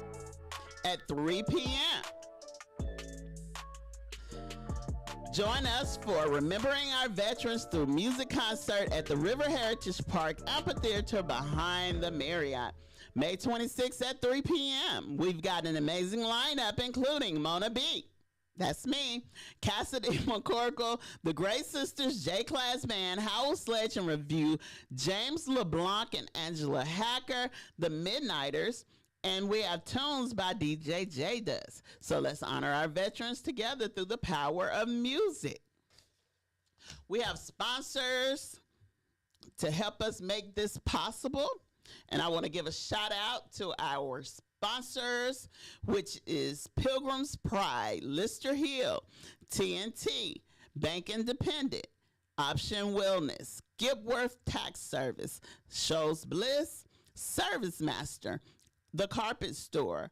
at 3 p.m. Join us for Remembering Our Veterans through music concert at the River Heritage Park Amphitheater behind the Marriott. May 26th at 3 p.m. We've got an amazing lineup, including Mona B. That's me. Cassidy McCorkle, the Great Sisters, J-Class Band, Howell Sledge and Review, James LeBlanc and Angela Hacker, the Midnighters, and we have tunes by DJ J Does. So let's honor our veterans together through the power of music. We have sponsors to help us make this possible. And I want to give a shout out to our sponsors, which is Pilgrim's Pride, Lister Hill, TNT, Bank Independent, Option Wellness, Gipworth Tax Service, Shows Bliss, Service Master, The Carpet Store,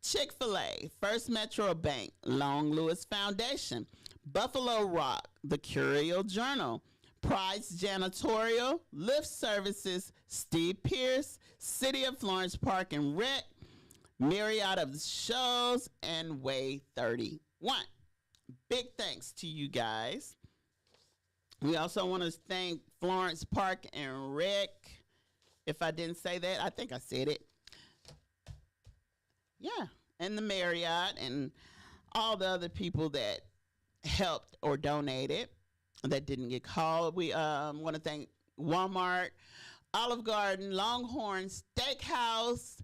Chick-fil-A, First Metro Bank, Long Lewis Foundation, Buffalo Rock, The Curial Journal, Price Janitorial, Lift Services, Steve Pierce, City of Florence Park and Rec, Myriad of Shows, and Way 31. Big thanks to you guys. We also want to thank Florence Park and Rec. If I didn't say that, I think I said it. Yeah, and the Marriott and all the other people that helped or donated that didn't get called. We want to thank Walmart, Olive Garden, Longhorn Steakhouse,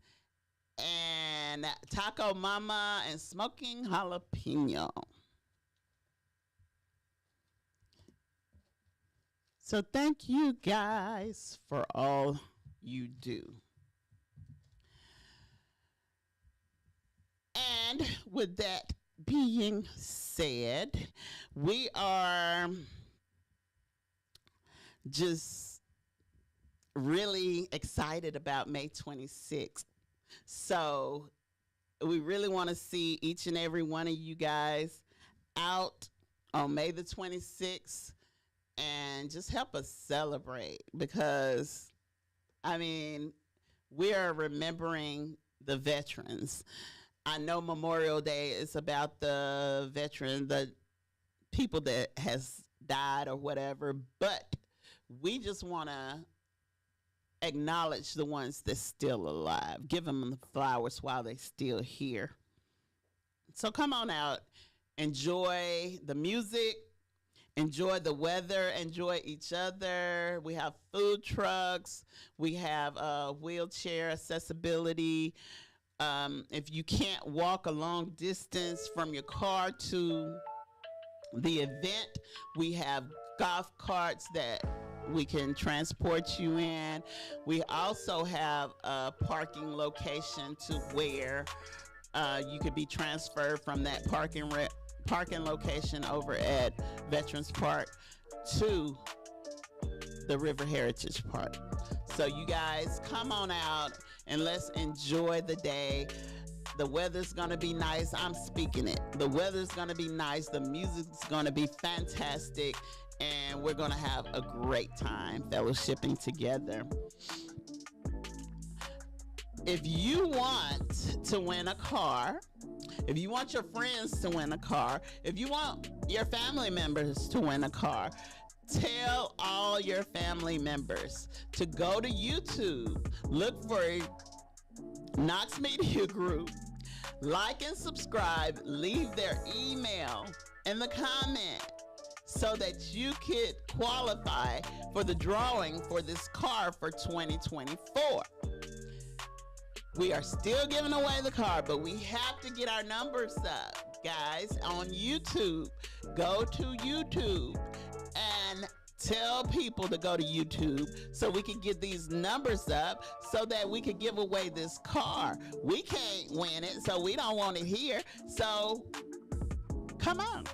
and Taco Mama and Smoking Jalapeno. So thank you guys for all you do. And with that being said, we are just really excited about May 26th. So we really want to see each and every one of you guys out on May the 26th and just help us celebrate, because, I mean, we are remembering the veterans. I know Memorial Day is about the veteran, the people that has died or whatever, but we just want to acknowledge the ones that's still alive. Give them the flowers while they're still here. So come on out, enjoy the music, enjoy the weather, enjoy each other. We have food trucks. We have wheelchair accessibility. If you can't walk a long distance from your car to the event, we have golf carts that we can transport you in. We also have a parking location to where you could be transferred from that parking location over at Veterans Park to the River Heritage Park. So you guys come on out and let's enjoy the day. The weather's gonna be nice. I'm speaking it. The weather's gonna be nice. The music's gonna be fantastic. And we're gonna have a great time fellowshipping together. If you want to win a car, if you want your friends to win a car, if you want your family members to win a car, tell all your family members to go to YouTube, look for Knox Media Group, like and subscribe, leave their email in the comment so that you could qualify for the drawing for this car for 2024. We are still giving away the car, but we have to get our numbers up, guys, on YouTube. Go to YouTube and tell people to go to YouTube so we can get these numbers up so that we can give away this car. We can't win it, so we don't want it here. So come on.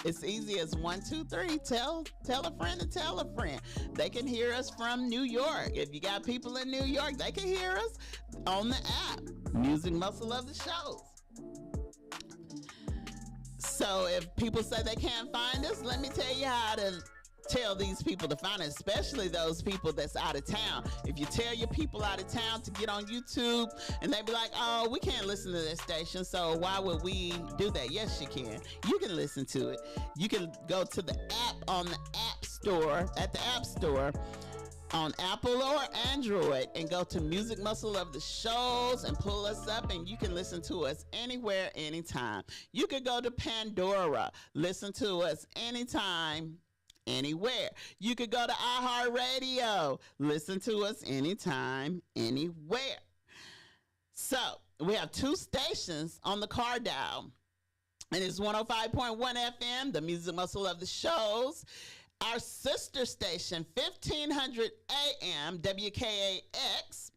It's easy as 1, 2, 3. Tell a friend to tell a friend. They can hear us from New York. If you got people in New York, they can hear us on the app, Music Muscle of the Shows. So if people say they can't find us, let me tell you how to tell these people to find us, especially those people that's out of town. If you tell your people out of town to get on YouTube and they be like, oh, we can't listen to this station, so why would we do that? Yes, you can. You can listen to it. You can go to the app on the App Store, at the App Store, on Apple or Android, and go to Music Muscle of the Shows and pull us up, and you can listen to us anywhere, anytime. You could go to Pandora, listen to us anytime, anywhere. You could go to iHeartRadio, listen to us anytime, anywhere. So we have 2 stations on the car dial, and it's 105.1 FM, the Music Muscle of the Shows. Our sister station, 1500 AM, WKAX,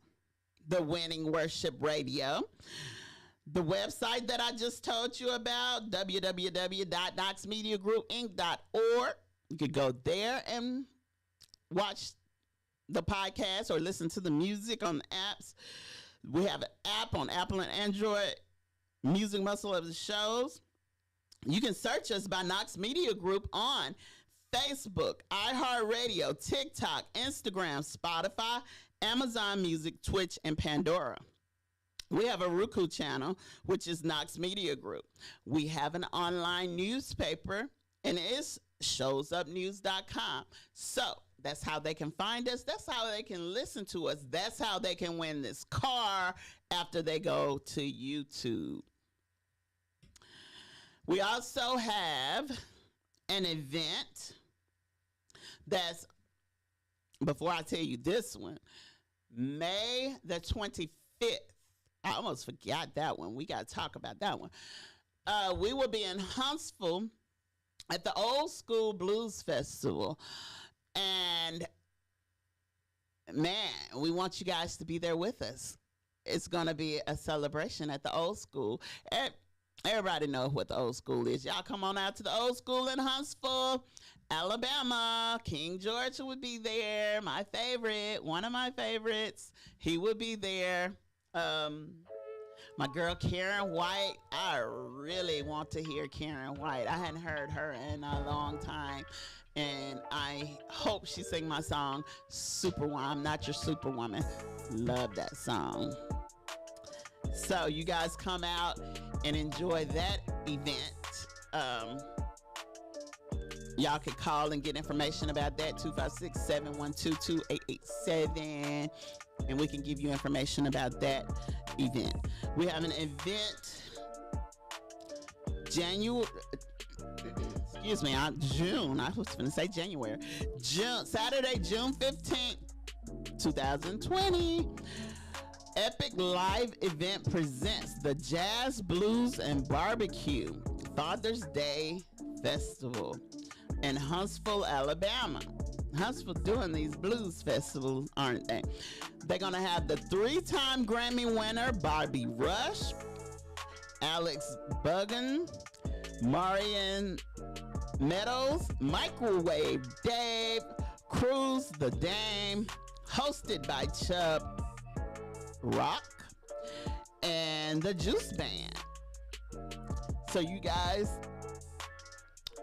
the Winning Worship Radio. The website that I just told you about, www.knoxmediagroupinc.org. You could go there and watch the podcast or listen to the music on the apps. We have an app on Apple and Android, Music Muscle of the Shows. You can search us by Knox Media Group on Facebook, iHeartRadio, TikTok, Instagram, Spotify, Amazon Music, Twitch, and Pandora. We have a Roku channel, which is Knox Media Group. We have an online newspaper, and it's showsupnews.com. So that's how they can find us. That's how they can listen to us. That's how they can win this car after they go to YouTube. We also have an event that's, before I tell you this one, May the 25th. I almost forgot that one. We got to talk about that one. We will be in Huntsville at the Old School Blues Festival. And, man, we want you guys to be there with us. It's going to be a celebration at the Old School. Everybody knows what the Old School is. Y'all come on out to the Old School in Huntsville, Alabama. King George would be there. My favorite, one of my favorites. He would be there. My girl Karen White, I really want to hear Karen White. I hadn't heard her in a long time, and I hope she sing my song, Superwoman. I'm Not Your Superwoman. Love that song. So you guys come out and enjoy that event. Y'all can call and get information about that, 256-712-2887, and we can give you information about that event. We have an event June. I was going to say January. Saturday, June 15th, 2020. Epic Live Event presents the Jazz, Blues, and Barbecue Father's Day Festival in Huntsville, Alabama. Huntsville doing these blues festivals, aren't they? They're going to have the 3-time Grammy winner, Bobby Rush, Alex Buggan, Marion Meadows, Microwave Dave, Cruz the Dame, hosted by Chubb Rock, and the Juice Band. So you guys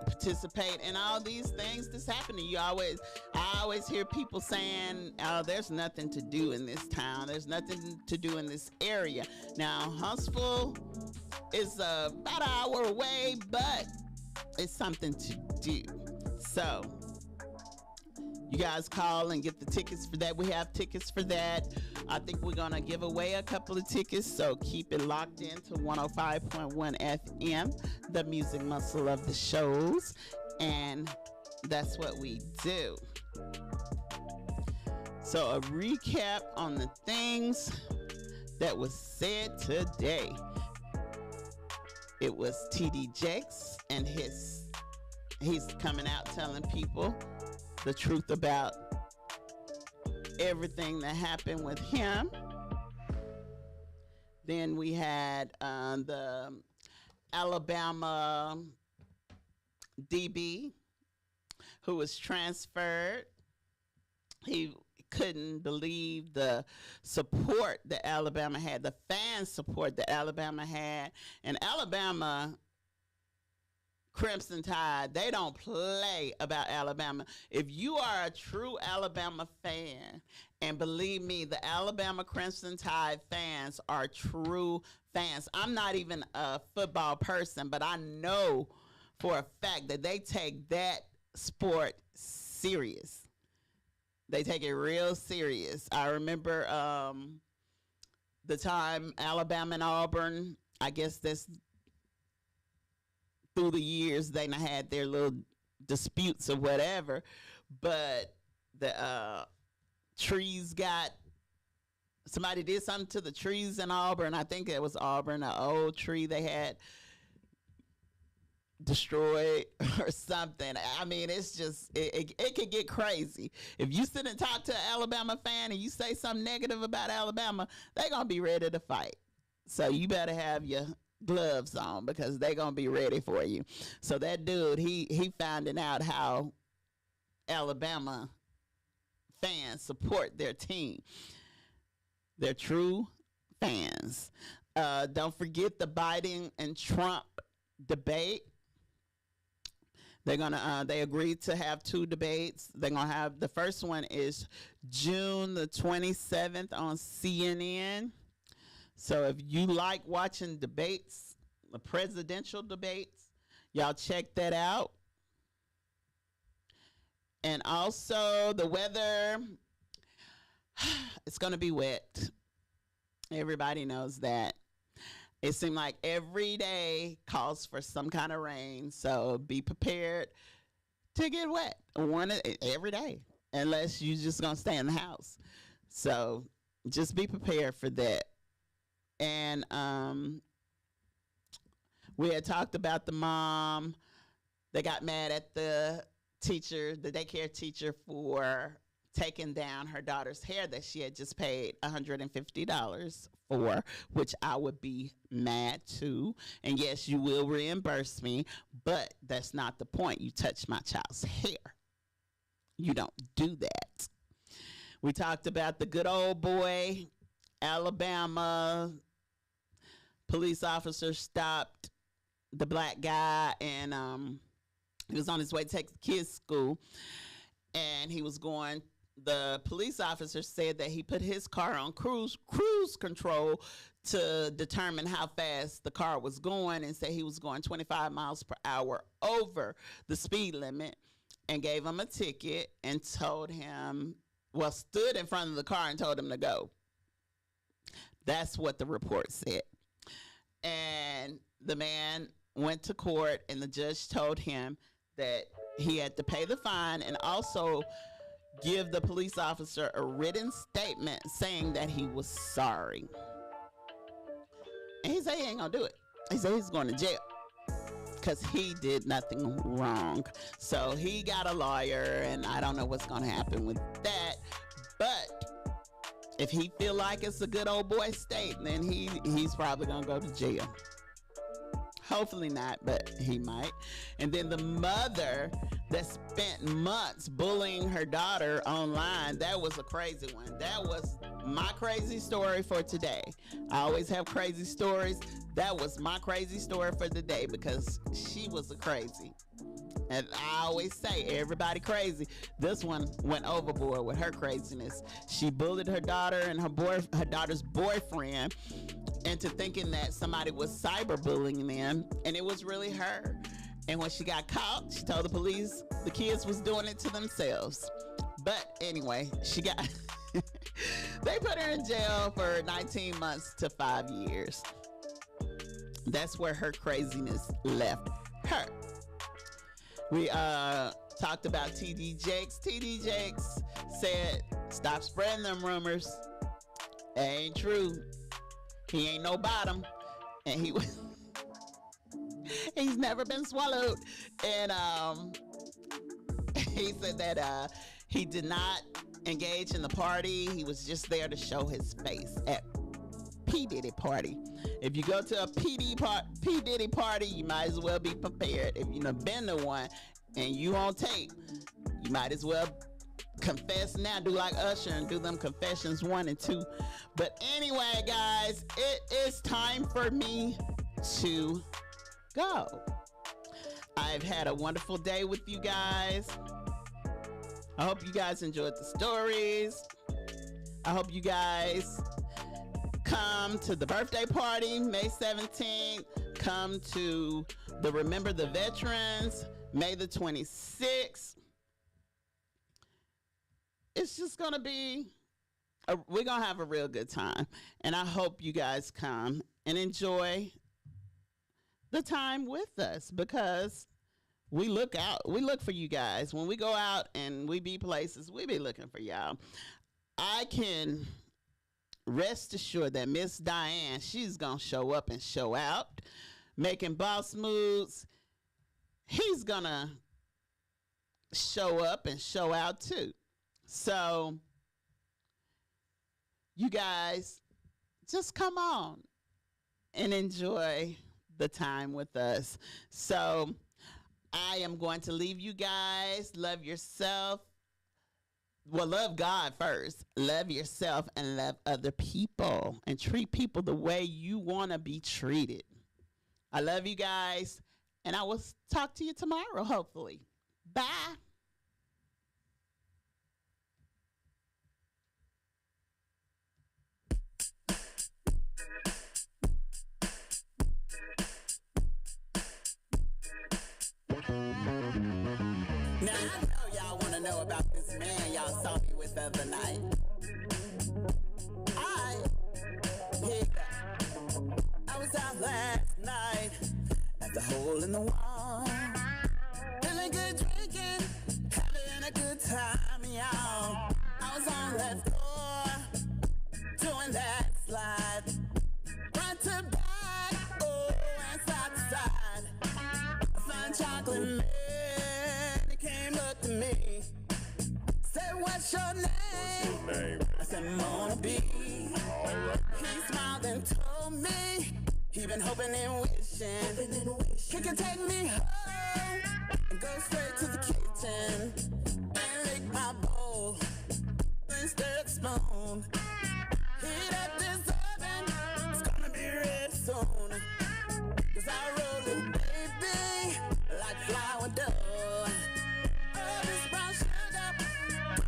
participate in all these things that's happening. I always hear people saying, oh, there's nothing to do in this town. There's nothing to do in this area. Now, Huntsville is about an hour away, but it's something to do. So you guys call and get the tickets for that. We have tickets for that. I think we're going to give away a couple of tickets, so keep it locked in to 105.1 FM, the music muscle of the shows, and that's what we do. So a recap on the things that was said today. It was T.D. Jakes, and he's coming out telling people the truth about everything that happened with him. Then we had the Alabama DB who was transferred. He couldn't believe the support that Alabama had, the fan support that Alabama had. And Alabama Crimson Tide, they don't play about Alabama. If you are a true Alabama fan, and believe me, the Alabama Crimson Tide fans are true fans. I'm not even a football person, but I know for a fact that they take that sport serious. They take it real serious. I remember the time Alabama and Auburn, I guess that's through the years, they had their little disputes or whatever, but the trees somebody did something to the trees in Auburn. I think it was Auburn, an old tree they had destroyed or something. I mean, it's just, it could get crazy. If you sit and talk to an Alabama fan and you say something negative about Alabama, they're going to be ready to fight. So you better have your gloves on because they're going to be ready for you. So that dude, he finding out how Alabama fans support their team. They're true fans. Don't forget the Biden and Trump debate. They agreed to have 2 debates. They're gonna have, the first one is June the 27th on CNN. So if you like watching debates, the presidential debates, y'all check that out. And also the weather, it's gonna be wet. Everybody knows that. It seems like every day calls for some kind of rain, so be prepared to get wet every day, unless you're just gonna stay in the house. So just be prepared for that. And we had talked about the mom. They got mad at the teacher, the daycare teacher, for taking down her daughter's hair that she had just paid $150 for, which I would be mad too. And yes, you will reimburse me, but that's not the point. You touch my child's hair. You don't do that. We talked about the good old boy, Alabama. Police officer stopped the black guy, and he was on his way to take the kids to school, and he was going. The police officer said that he put his car on cruise control to determine how fast the car was going, and said he was going 25 miles per hour over the speed limit, and gave him a ticket and told him, well, stood in front of the car and told him to go. That's what the report said. And the man went to court, and the judge told him that he had to pay the fine and also give the police officer a written statement saying that he was sorry. And he said he ain't gonna do it. He said he's going to jail because he did nothing wrong. So he got a lawyer, and I don't know what's gonna happen with that. But if he feel like it's a good old boy state, then he's probably gonna go to jail. Hopefully not, but he might. And then the mother that spent months bullying her daughter online, that was a crazy one. That was my crazy story for today. I always have crazy stories. That was my crazy story for the day because she was a crazy. And I always say, everybody crazy. This one went overboard with her craziness. She bullied her daughter and her daughter's boyfriend into thinking that somebody was cyberbullying them, and it was really her. And when she got caught, she told the police the kids was doing it to themselves. But anyway, she got they put her in jail for 19 months to 5 years. That's where her craziness left her. We talked about TD Jakes. TD Jakes said, stop spreading them rumors. It ain't true. He ain't no bottom. And he's never been swallowed. And he said that he did not engage in the party. He was just there to show his face at P. Diddy party. If you go to a P. Diddy party, you might as well be prepared. If you've been to one and you on tape, you might as well confess now. Do like Usher and do them confessions 1 and 2. But anyway, guys, it is time for me to go. I've had a wonderful day with you guys. I hope you guys enjoyed the stories. I hope you guys come to the birthday party May 17th. Come to the Remember the Veterans May the 26th. It's just going to be, we're going to have a real good time. And I hope you guys come and enjoy the time with us, because we look for you guys. When we go out and we be places, we be looking for y'all. I can rest assured that Miss Diane, she's going to show up and show out. Making Boss Moods, he's going to show up and show out too. So you guys just come on and enjoy the time with us. So I am going to leave you guys. Love yourself. Well, love God first. Love yourself and love other people, and treat people the way you want to be treated. I love you guys, And I will talk to you tomorrow, hopefully. Bye. Now I know y'all want to know about this man y'all saw me with the other night. I was out last night at the hole in the wall, feeling good, drinking, having a good time, y'all. I was on that floor, doing that slide, front to back, oh, and side to side. A fine chocolate man, he came up to me, said, what's your name? I said, Mona B. Alright. He smiled and told me he been hoping and wishing he could take me home and go straight to the kitchen and lick my bowl, then stir the spoon, heat up the